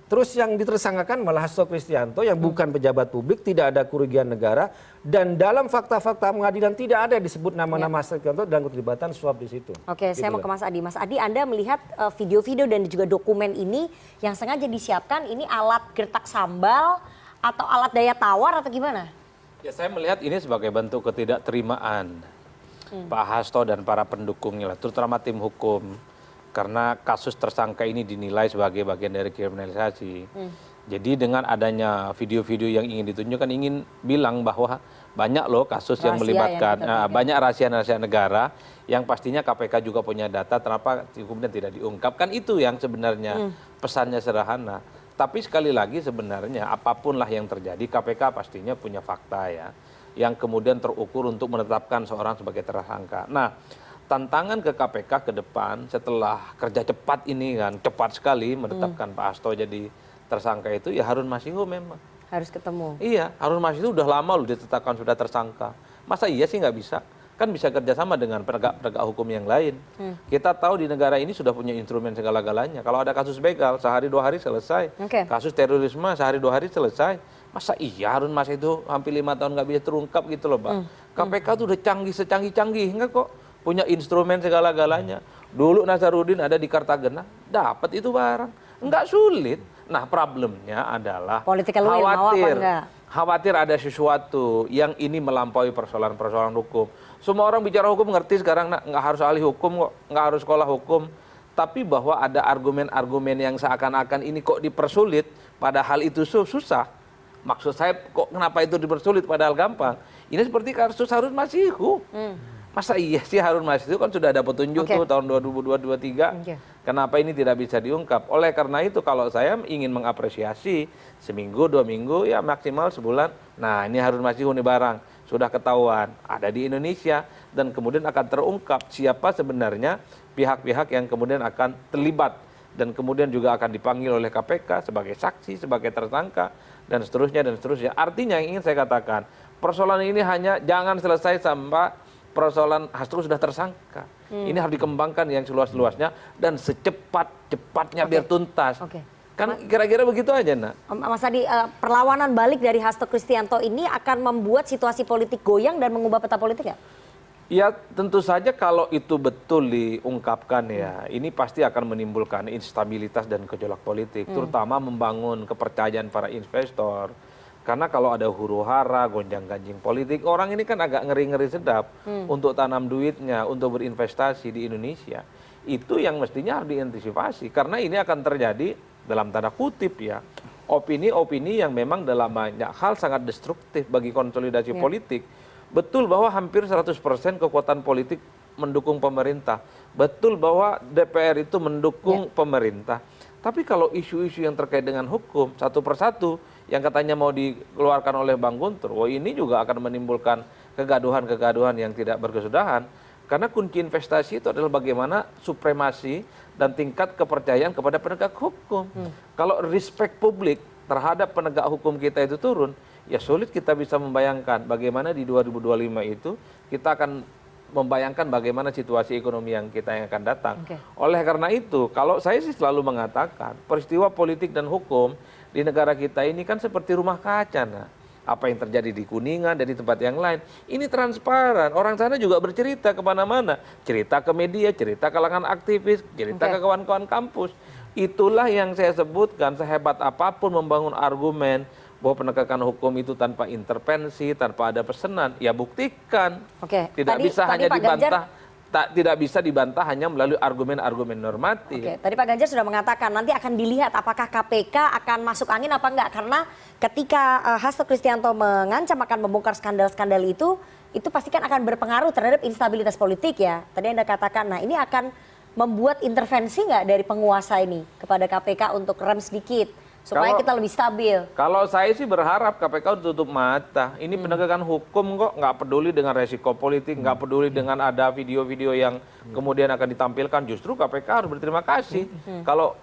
Terus yang ditersangkakan malah Hasto Kristianto yang bukan pejabat publik, tidak ada kerugian negara, dan dalam fakta-fakta pengadilan tidak ada disebut nama-nama Hasto Kristianto dan keterlibatan suap di situ. Saya mau ke Mas Adi. Mas Adi, Anda melihat video-video dan juga dokumen ini yang sengaja disiapkan ini alat gertak sambal atau alat daya tawar atau gimana? Ya, saya melihat ini sebagai bentuk ketidakterimaan Pak Hasto dan para pendukungnya, terutama tim hukum. Karena kasus tersangka ini dinilai sebagai bagian dari kriminalisasi. Jadi dengan adanya video-video yang ingin ditunjukkan, ingin bilang bahwa banyak loh kasus yang melibatkan banyak rahasia-rahasia negara yang pastinya KPK juga punya data, kenapa kemudian tidak diungkapkan. Itu yang sebenarnya pesannya sederhana. Tapi sekali lagi sebenarnya apapun lah yang terjadi, KPK pastinya punya fakta ya, yang kemudian terukur untuk menetapkan seorang sebagai tersangka. Nah, tantangan ke KPK ke depan setelah kerja cepat ini kan, cepat sekali menetapkan Pak Hasto jadi tersangka itu, ya Harun Masihu memang. Harus ketemu. Iya, Harun Masihu udah lama loh ditetapkan sudah tersangka. Masa iya sih nggak bisa? Kan bisa kerjasama dengan penegak hukum yang lain. Kita tahu di negara ini sudah punya instrumen segala-galanya. Kalau ada kasus begal, sehari 2 hari selesai. Kasus terorisme, sehari 2 hari selesai. Masa iya Harun Masihu itu hampir 5 tahun nggak bisa terungkap gitu loh Pak. KPK tuh udah canggih secanggih-canggih, enggak kok. Punya instrumen segala-galanya. Dulu Nazarudin ada di Kartagena, dapat itu barang. Enggak sulit. Nah, problemnya adalah khawatir ada sesuatu yang ini melampaui persoalan-persoalan hukum. Semua orang bicara hukum ngerti sekarang, nggak harus ahli hukum kok, nggak harus sekolah hukum. Tapi bahwa ada argumen-argumen yang seakan-akan ini kok dipersulit, padahal itu susah. Maksud saya kok kenapa itu dipersulit padahal gampang. Ini seperti kasus Harun Masihu. Masa iya sih Harun Masihu kan sudah ada petunjuk tuh tahun 2022-2023. Kenapa ini tidak bisa diungkap? Oleh karena itu kalau saya ingin mengapresiasi seminggu, 2 minggu, ya maksimal sebulan. Nah ini Harun Masihu nih barang. Sudah ketahuan, ada di Indonesia. Dan kemudian akan terungkap siapa sebenarnya pihak-pihak yang kemudian akan terlibat. Dan kemudian juga akan dipanggil oleh KPK sebagai saksi, sebagai tersangka, dan seterusnya, dan seterusnya. Artinya yang ingin saya katakan, persoalan ini hanya jangan selesai sampai persoalan Hasto sudah tersangka. Ini harus dikembangkan yang seluas-luasnya dan secepat-cepatnya biar tuntas. Kan kira-kira begitu aja, Nak. Mas Adi, perlawanan balik dari Hasto Kristianto ini akan membuat situasi politik goyang dan mengubah peta politik ya? Ya tentu saja kalau itu betul diungkapkan ya, ini pasti akan menimbulkan instabilitas dan gejolak politik, terutama membangun kepercayaan para investor. Karena kalau ada huru-hara, gonjang-ganjing politik, orang ini kan agak ngeri-ngeri sedap untuk tanam duitnya, untuk berinvestasi di Indonesia. Itu yang mestinya harus diantisipasi. Karena ini akan terjadi dalam tanda kutip ya, opini-opini yang memang dalam banyak hal sangat destruktif bagi konsolidasi politik. Betul bahwa hampir 100% kekuatan politik mendukung pemerintah. Betul bahwa DPR itu mendukung pemerintah. Tapi kalau isu-isu yang terkait dengan hukum, satu persatu, yang katanya mau dikeluarkan oleh Bang Guntur, ini juga akan menimbulkan kegaduhan-kegaduhan yang tidak berkesudahan. Karena kunci investasi itu adalah bagaimana supremasi dan tingkat kepercayaan kepada penegak hukum. Kalau respect publik terhadap penegak hukum kita itu turun, ya sulit kita bisa membayangkan bagaimana di 2025 itu kita akan membayangkan bagaimana situasi ekonomi yang akan datang. Oleh karena itu, kalau saya sih selalu mengatakan peristiwa politik dan hukum di negara kita ini kan seperti rumah kaca. Nah, apa yang terjadi di Kuningan dan di tempat yang lain, ini transparan. Orang sana juga bercerita kemana-mana, cerita ke media, cerita ke kalangan aktivis, cerita ke kawan-kawan kampus. Itulah yang saya sebutkan, sehebat apapun membangun argumen bahwa penegakan hukum itu tanpa intervensi, tanpa ada pesanan, ya buktikan. Tidak bisa hanya dibantah. Tidak bisa dibantah hanya melalui argumen-argumen normatif. Tadi Pak Ganjar sudah mengatakan nanti akan dilihat apakah KPK akan masuk angin apa enggak, karena ketika Hasto Kristianto mengancam akan membongkar skandal-skandal itu pasti kan akan berpengaruh terhadap instabilitas politik ya. Tadi Anda katakan, nah ini akan membuat intervensi nggak dari penguasa ini kepada KPK untuk rem sedikit supaya kita lebih stabil. Kalau saya sih berharap KPK tutup mata. Ini penegakan hukum kok, nggak peduli dengan resiko politik, nggak peduli dengan ada video-video yang kemudian akan ditampilkan. Justru KPK harus berterima kasih. Kalau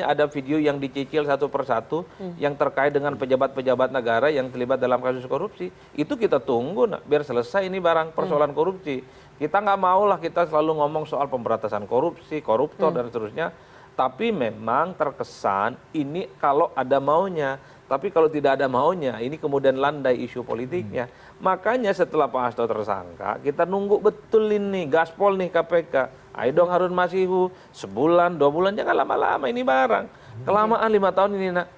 ada video yang dicicil satu persatu yang terkait dengan pejabat-pejabat negara yang terlibat dalam kasus korupsi, itu kita tunggu biar selesai ini barang persoalan korupsi. Kita nggak mau lah kita selalu ngomong soal pemberantasan korupsi, koruptor dan seterusnya. Tapi memang terkesan ini kalau ada maunya, tapi kalau tidak ada maunya, ini kemudian landai isu politiknya. Makanya setelah Pak Hasto tersangka, kita nunggu betul ini, gaspol nih KPK. Ayo dong Harun Masihu, sebulan, 2 bulan, jangan lama-lama ini barang. Kelamaan 5 tahun ini nak.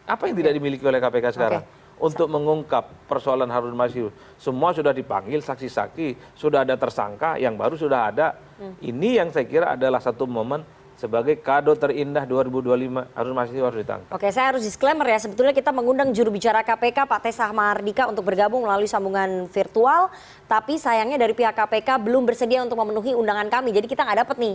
Apa yang tidak dimiliki oleh KPK sekarang? Untuk mengungkap persoalan Harun Masihu. Semua sudah dipanggil saksi-saksi, sudah ada tersangka, yang baru sudah ada. Ini yang saya kira adalah satu momen sebagai kado terindah 2025, Harun Masihu harus ditangkap. Oke, saya harus disclaimer ya, sebetulnya kita mengundang juru bicara KPK Pak Tessa Mahardika untuk bergabung melalui sambungan virtual, tapi sayangnya dari pihak KPK belum bersedia untuk memenuhi undangan kami. Jadi kita nggak dapat nih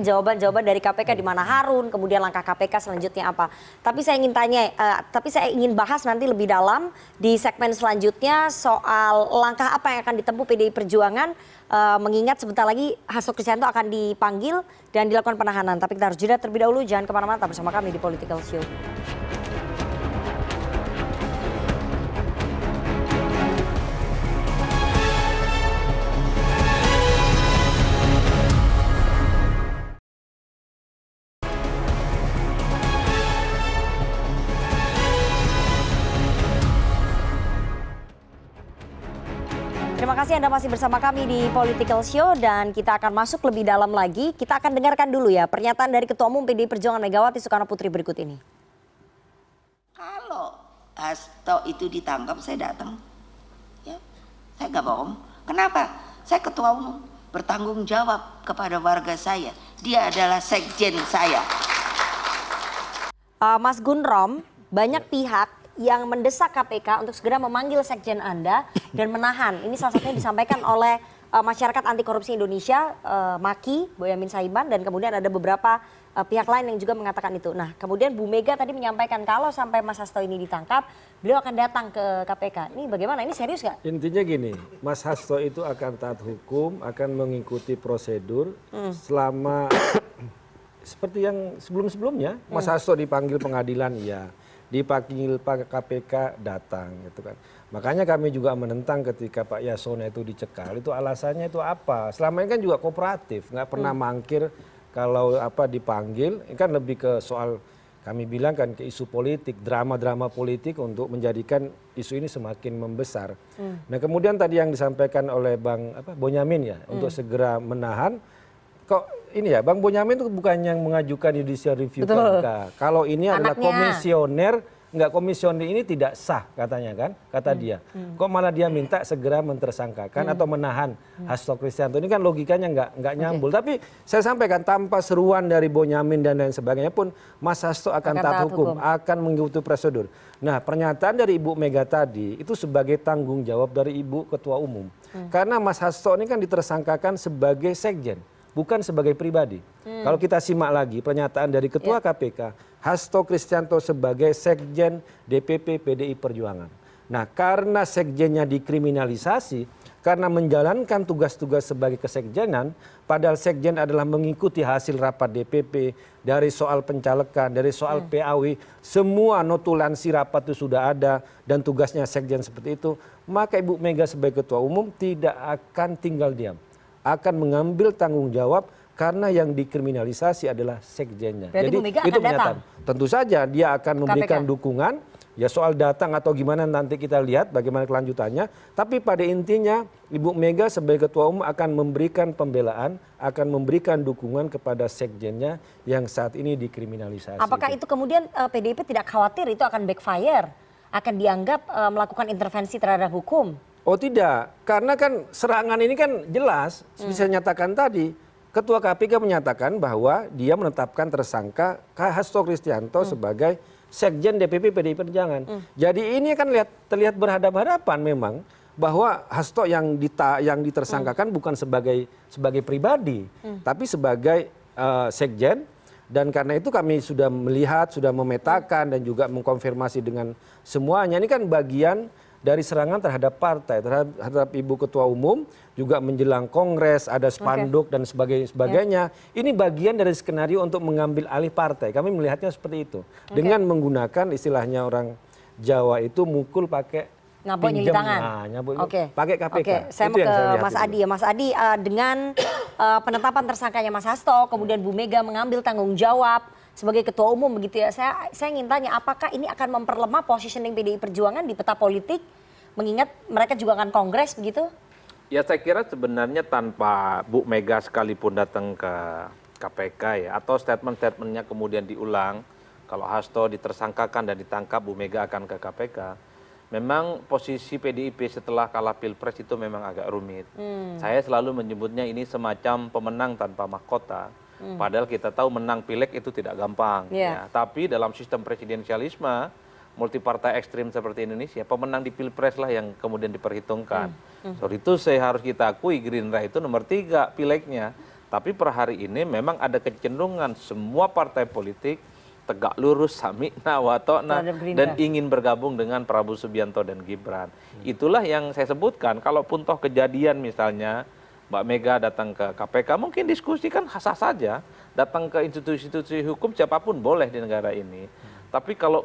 jawaban-jawaban dari KPK di mana Harun, kemudian langkah KPK selanjutnya apa. Tapi saya ingin bahas nanti lebih dalam di segmen selanjutnya soal langkah apa yang akan ditempuh PDI Perjuangan. Mengingat sebentar lagi Hasto Kristianto akan dipanggil dan dilakukan penahanan. Tapi kita harus jeda terlebih dahulu, jangan kemana-mana, bersama kami di Political Show. Terima kasih Anda masih bersama kami di Political Show dan kita akan masuk lebih dalam lagi. Kita akan dengarkan dulu ya pernyataan dari Ketua Umum PDI Perjuangan Megawati Soekarno Putri berikut ini. Kalau Hasto itu ditangkap saya datang. Ya, saya nggak bohong. Kenapa? Saya Ketua Umum, bertanggung jawab kepada warga saya. Dia adalah sekjen saya. Mas Gunrom, banyak pihak yang mendesak KPK untuk segera memanggil sekjen Anda dan menahan. Ini salah satunya disampaikan oleh Masyarakat Anti Korupsi Indonesia, MAKI, Boyamin Saiman, dan kemudian ada beberapa pihak lain yang juga mengatakan itu. Nah, kemudian Bu Mega tadi menyampaikan kalau sampai Mas Hasto ini ditangkap, beliau akan datang ke KPK. Ini bagaimana? Ini serius nggak? Intinya gini, Mas Hasto itu akan taat hukum, akan mengikuti prosedur selama seperti yang sebelum-sebelumnya. Mas Hasto dipanggil pengadilan, iya. Dipanggil Pak KPK datang gitu kan. Makanya kami juga menentang ketika Pak Yasona itu dicekal. Itu alasannya itu apa? Selama ini kan juga kooperatif, nggak pernah mangkir kalau dipanggil. Ini kan lebih ke soal kami bilang kan ke isu politik, drama-drama politik untuk menjadikan isu ini semakin membesar. Nah kemudian tadi yang disampaikan oleh Bang Bonyamin ya untuk segera menahan. Kok ini ya Bang Bonyamin itu bukan yang mengajukan judicial review KPK. Kalau ini adalah komisioner, enggak komisioner ini tidak sah katanya kan, kata dia. Kok malah dia minta segera mentersangkakan atau menahan Hasto Kristianto. Ini kan logikanya enggak nyambul. Tapi saya sampaikan tanpa seruan dari Bonyamin dan lain sebagainya pun Mas Hasto akan taat hukum, akan mengikuti prosedur. Nah, pernyataan dari Ibu Mega tadi itu sebagai tanggung jawab dari Ibu Ketua Umum. Karena Mas Hasto ini kan ditersangkakan sebagai sekjen, bukan sebagai pribadi. Kalau kita simak lagi pernyataan dari Ketua KPK, Hasto Kristianto sebagai sekjen DPP PDI Perjuangan. Nah karena sekjennya dikriminalisasi, karena menjalankan tugas-tugas sebagai kesekjenan, padahal sekjen adalah mengikuti hasil rapat DPP, dari soal pencalekan, dari soal PAW, semua notulansi rapat itu sudah ada, dan tugasnya sekjen seperti itu, maka Ibu Mega sebagai Ketua Umum tidak akan tinggal diam. Akan mengambil tanggung jawab karena yang dikriminalisasi adalah sekjennya. Berarti jadi Bu Mega itu akan datang? Tentu saja dia akan memberikan dukungan. Ya soal datang atau gimana nanti kita lihat bagaimana kelanjutannya. Tapi pada intinya Ibu Mega sebagai Ketua Umum akan memberikan pembelaan, akan memberikan dukungan kepada sekjennya yang saat ini dikriminalisasi. Apakah itu kemudian PDIP tidak khawatir itu akan backfire? Akan dianggap melakukan intervensi terhadap hukum? Oh tidak, karena kan serangan ini kan jelas, bisa nyatakan tadi, Ketua KPK menyatakan bahwa dia menetapkan tersangka Hasto Kristianto sebagai sekjen DPP PDI Perjuangan. Jadi ini kan terlihat berhadapan-hadapan memang bahwa Hasto yang ditersangkakan bukan sebagai pribadi, tapi sebagai sekjen Dan karena itu kami sudah melihat, sudah memetakan dan juga mengkonfirmasi dengan semuanya. Ini kan bagian dari serangan terhadap partai, terhadap Ibu Ketua Umum, juga menjelang Kongres, ada spanduk dan sebagainya. Ini bagian dari skenario untuk mengambil alih partai. Kami melihatnya seperti itu. Dengan menggunakan istilahnya orang Jawa itu mukul pakai Ngapok nyuli tangan. Pakai KPK. Saya mau ke Mas Adi ya. Mas Adi, dengan penetapan tersangkanya Mas Hasto, kemudian Bu Mega mengambil tanggung jawab sebagai ketua umum begitu ya. Saya ingin tanya, apakah ini akan memperlemah positioning PDI Perjuangan di peta politik, mengingat mereka juga akan kongres begitu? Ya saya kira sebenarnya tanpa Bu Mega sekalipun datang ke KPK ya, atau statement-statementnya kemudian diulang, kalau Hasto ditersangkakan dan ditangkap, Bu Mega akan ke KPK. Memang posisi PDIP setelah kalah Pilpres itu memang agak rumit. Saya selalu menyebutnya ini semacam pemenang tanpa mahkota. Padahal kita tahu menang pileg itu tidak gampang. Ya. Tapi dalam sistem presidensialisme, multipartai ekstrim seperti Indonesia, pemenang di Pilpres lah yang kemudian diperhitungkan. Soal itu saya harus kita akui Gerindra itu nomor 3 pilegnya. Tapi per hari ini memang ada kecenderungan semua partai politik tegak lurus, samikna, watokna, dan ingin bergabung dengan Prabowo Subianto dan Gibran. Itulah yang saya sebutkan, kalaupun toh kejadian misalnya Mbak Mega datang ke KPK, mungkin diskusi kan sah saja, datang ke institusi-institusi hukum siapapun boleh di negara ini. Tapi kalau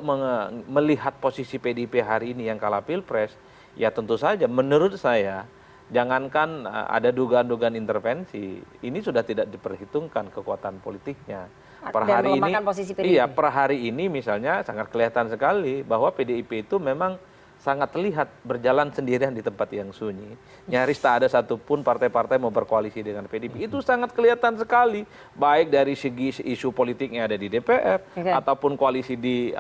melihat posisi PDIP hari ini yang kalah Pilpres, ya tentu saja menurut saya, jangankan ada dugaan-dugaan intervensi, ini sudah tidak diperhitungkan kekuatan politiknya. Per hari ini, iya, per hari ini misalnya sangat kelihatan sekali bahwa PDIP itu memang sangat terlihat berjalan sendirian di tempat yang sunyi. Nyaris tak ada satupun partai-partai mau berkoalisi dengan PDIP. Itu sangat kelihatan sekali, baik dari segi isu politiknya ada di DPR ataupun koalisi di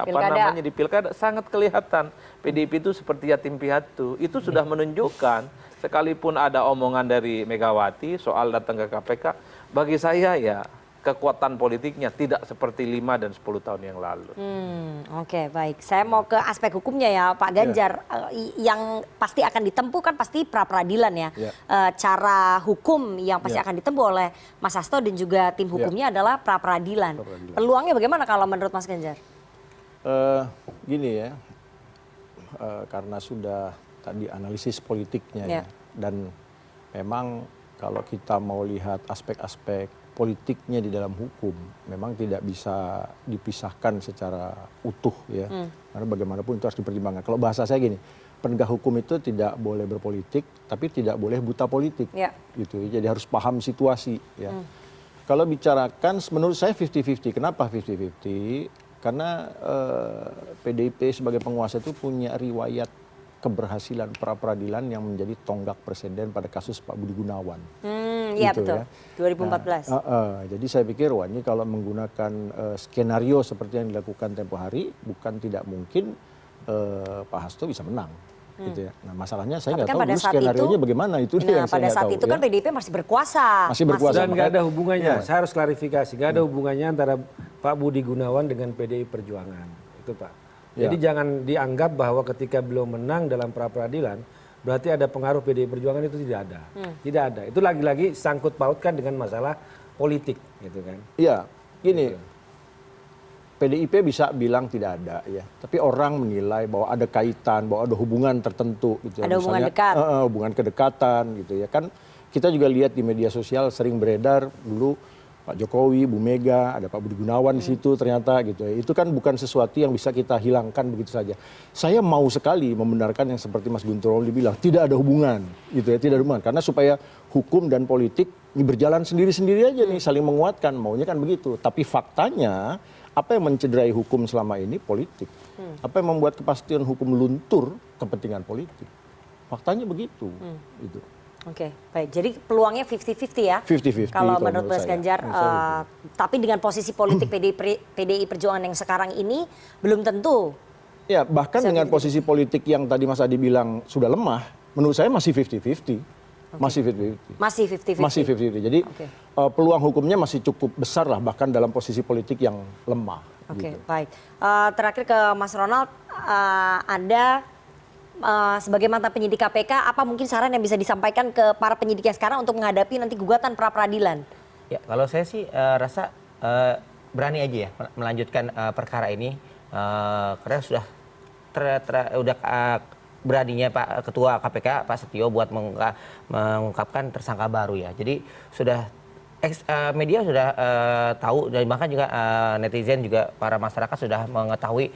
di Pilkada, sangat kelihatan. PDIP itu seperti yatim piatu. Itu sudah menunjukkan, sekalipun ada omongan dari Megawati soal datang ke KPK, bagi saya ya kekuatan politiknya tidak seperti 5 dan 10 tahun yang lalu. Oke, baik. Saya mau ke aspek hukumnya ya Pak Ganjar. Yang pasti akan ditempuh kan pasti pra-peradilan ya. Cara hukum yang pasti akan ditempuh oleh Mas Hasto dan juga tim hukumnya adalah pra-peradilan. Peluangnya bagaimana kalau menurut Mas Ganjar? Gini ya, karena sudah tadi analisis politiknya ya. Dan memang kalau kita mau lihat aspek-aspek politiknya di dalam hukum memang tidak bisa dipisahkan secara utuh ya, karena bagaimanapun itu harus dipertimbangkan. Kalau bahasa saya gini, penegak hukum itu tidak boleh berpolitik tapi tidak boleh buta politik, gitu. Jadi harus paham situasi ya. Kalau bicarakan menurut saya 50-50. Kenapa 50-50? Karena PDIP sebagai penguasa itu punya riwayat keberhasilan pra-peradilan yang menjadi tonggak presiden pada kasus Pak Budi Gunawan. Iya gitu, betul, ya. 2014. Jadi saya pikir wah ini kalau menggunakan skenario seperti yang dilakukan tempo hari, bukan tidak mungkin Pak Hasto bisa menang. Gitu ya. Nah masalahnya saya nggak tahu dulu skenario-nya bagaimana itu dia yang saya nggak tahu. Pada saat itu kan PDIP masih berkuasa. Masih berkuasa. Dan nggak ada hubungannya, saya harus klarifikasi, nggak ada hubungannya antara Pak Budi Gunawan dengan PDI Perjuangan. Itu Pak. Jadi jangan dianggap bahwa ketika beliau menang dalam pra-peradilan berarti ada pengaruh PDI Perjuangan, itu tidak ada. Tidak ada. Itu lagi-lagi sangkut pautkan dengan masalah politik gitu kan. Iya, gini. Gitu. PDIP bisa bilang tidak ada ya, tapi orang menilai bahwa ada kaitan, bahwa ada hubungan tertentu gitu. Ada hubungan dekat. Hubungan kedekatan gitu ya. Kan kita juga lihat di media sosial sering beredar dulu Pak Jokowi, Bu Mega, ada Pak Budi Gunawan di situ ternyata gitu ya. Itu kan bukan sesuatu yang bisa kita hilangkan begitu saja. Saya mau sekali membenarkan yang seperti Mas Guntur Romli bilang, tidak ada hubungan gitu ya, tidak ada hubungan. Karena supaya hukum dan politik ini berjalan sendiri-sendiri aja nih, saling menguatkan, maunya kan begitu. Tapi faktanya apa yang mencederai hukum selama ini politik. Apa yang membuat kepastian hukum luntur, kepentingan politik. Faktanya begitu gitu. Oke, baik. Jadi peluangnya 50-50 ya? 50-50 kalau menurut Mas Ganjar. Tapi dengan posisi politik PDI Perjuangan yang sekarang ini belum tentu. Ya, bahkan dengan posisi politik yang tadi Mas Adi bilang sudah lemah, menurut saya masih 50-50. Masih 50-50. Masih 50-50. Masih 50-50. Jadi peluang hukumnya masih cukup besar lah, bahkan dalam posisi politik yang lemah. Oke, gitu. baik. Terakhir ke Mas Ronald, Anda sebagai mantan penyidik KPK, apa mungkin saran yang bisa disampaikan ke para penyidik yang sekarang untuk menghadapi nanti gugatan pra-peradilan? Ya, kalau saya sih rasa berani aja ya melanjutkan perkara ini karena sudah beraninya Pak Ketua KPK Pak Setio buat mengungkapkan tersangka baru ya. Jadi sudah media sudah tahu dan bahkan juga netizen juga para masyarakat sudah mengetahui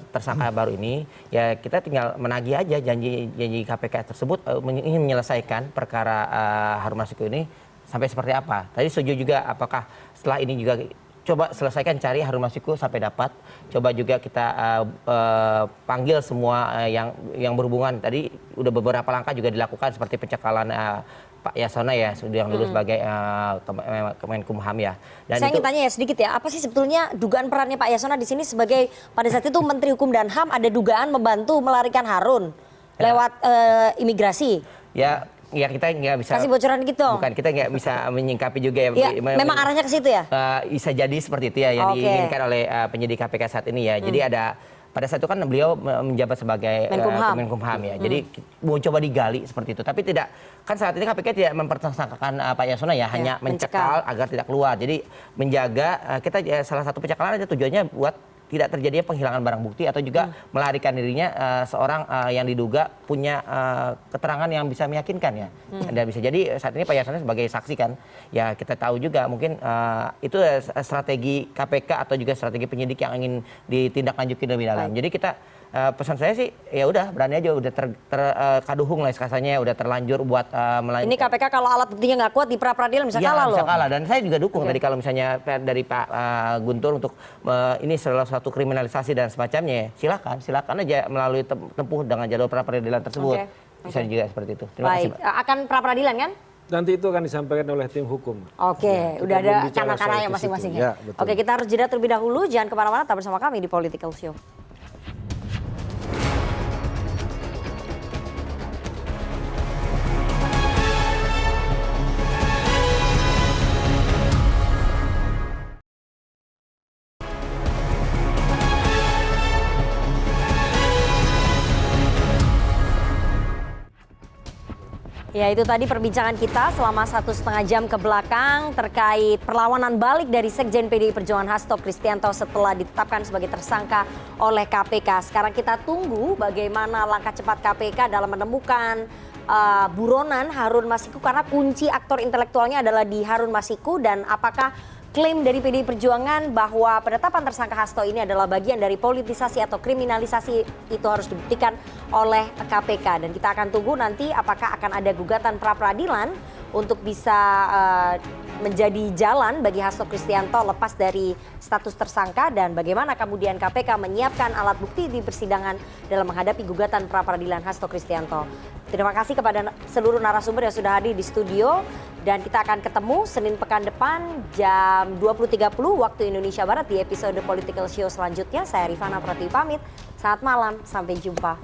tersangka baru ini. Ya kita tinggal menagih aja janji KPK tersebut ingin menyelesaikan perkara Harun Masiku ini sampai seperti apa. Tadi setuju juga apakah setelah ini juga coba selesaikan cari Harun Masiku sampai dapat. Coba juga kita panggil semua yang berhubungan. Tadi udah beberapa langkah juga dilakukan seperti pencekalan Pak Yasona ya, yang dulu sebagai Kemenkumham ya. Dan saya ingin tanya ya sedikit ya, apa sih sebetulnya dugaan perannya Pak Yasona di sini sebagai pada saat itu Menteri Hukum dan HAM, ada dugaan membantu melarikan Harun lewat imigrasi? Ya kita nggak bisa kasih bocoran gitu. Bukan, kita nggak bisa menyingkapi juga ya. Memang arahnya ke situ ya? Bisa jadi seperti itu ya yang diinginkan oleh penyidik KPK saat ini ya. Jadi ada pada saat itu kan beliau menjabat sebagai Menkumham ya. Jadi mau coba digali seperti itu. Tapi tidak, kan saat ini KPK tidak mempertersangkakan Pak Yasona ya, hanya mencekal agar tidak keluar. Jadi menjaga kita salah satu pencekalan aja tujuannya buat tidak terjadinya penghilangan barang bukti atau juga melarikan dirinya seorang yang diduga punya keterangan yang bisa meyakinkan ya. Dan bisa jadi saat ini Pak Yasona sebagai saksi kan, ya kita tahu juga mungkin itu strategi KPK atau juga strategi penyidik yang ingin ditindaklanjuti lebih dalam. Jadi kita pesan saya sih ya udah berani aja, udah terkaduhung lah kasarnya, udah terlanjur buat melanjutkan. Ini KPK kalau alat buktinya nggak kuat di pra peradilan bisa kalah loh. Bisa kalah, dan saya juga dukung tadi kalau misalnya dari Pak Guntur untuk ini salah satu kriminalisasi dan semacamnya, silakan aja melalui tempuh dengan jalur pra peradilan tersebut. Bisa juga seperti itu. Terima kasih, Pak. Akan pra peradilan kan? Nanti itu akan disampaikan oleh tim hukum. Udah ada cara-caranya masing-masing ya. Oke, kita harus jeda terlebih dahulu. Jangan kemana-mana, tetap bersama kami di Political Show. Ya, itu tadi perbincangan kita selama 1,5 jam ke belakang terkait perlawanan balik dari Sekjen PDI Perjuangan Hasto Kristianto setelah ditetapkan sebagai tersangka oleh KPK. Sekarang kita tunggu bagaimana langkah cepat KPK dalam menemukan buronan Harun Masiku, karena kunci aktor intelektualnya adalah di Harun Masiku, dan apakah klaim dari PDI Perjuangan bahwa penetapan tersangka Hasto ini adalah bagian dari politisasi atau kriminalisasi itu harus dibuktikan oleh KPK. Dan kita akan tunggu nanti apakah akan ada gugatan pra peradilan untuk bisa menjadi jalan bagi Hasto Kristianto lepas dari status tersangka, dan bagaimana kemudian KPK menyiapkan alat bukti di persidangan dalam menghadapi gugatan pra peradilan Hasto Kristianto. Terima kasih kepada seluruh narasumber yang sudah hadir di studio, dan kita akan ketemu Senin pekan depan jam 20.30 waktu Indonesia Barat di episode Political Show selanjutnya. Saya Rifana Pratiwi pamit. Selamat malam, sampai jumpa.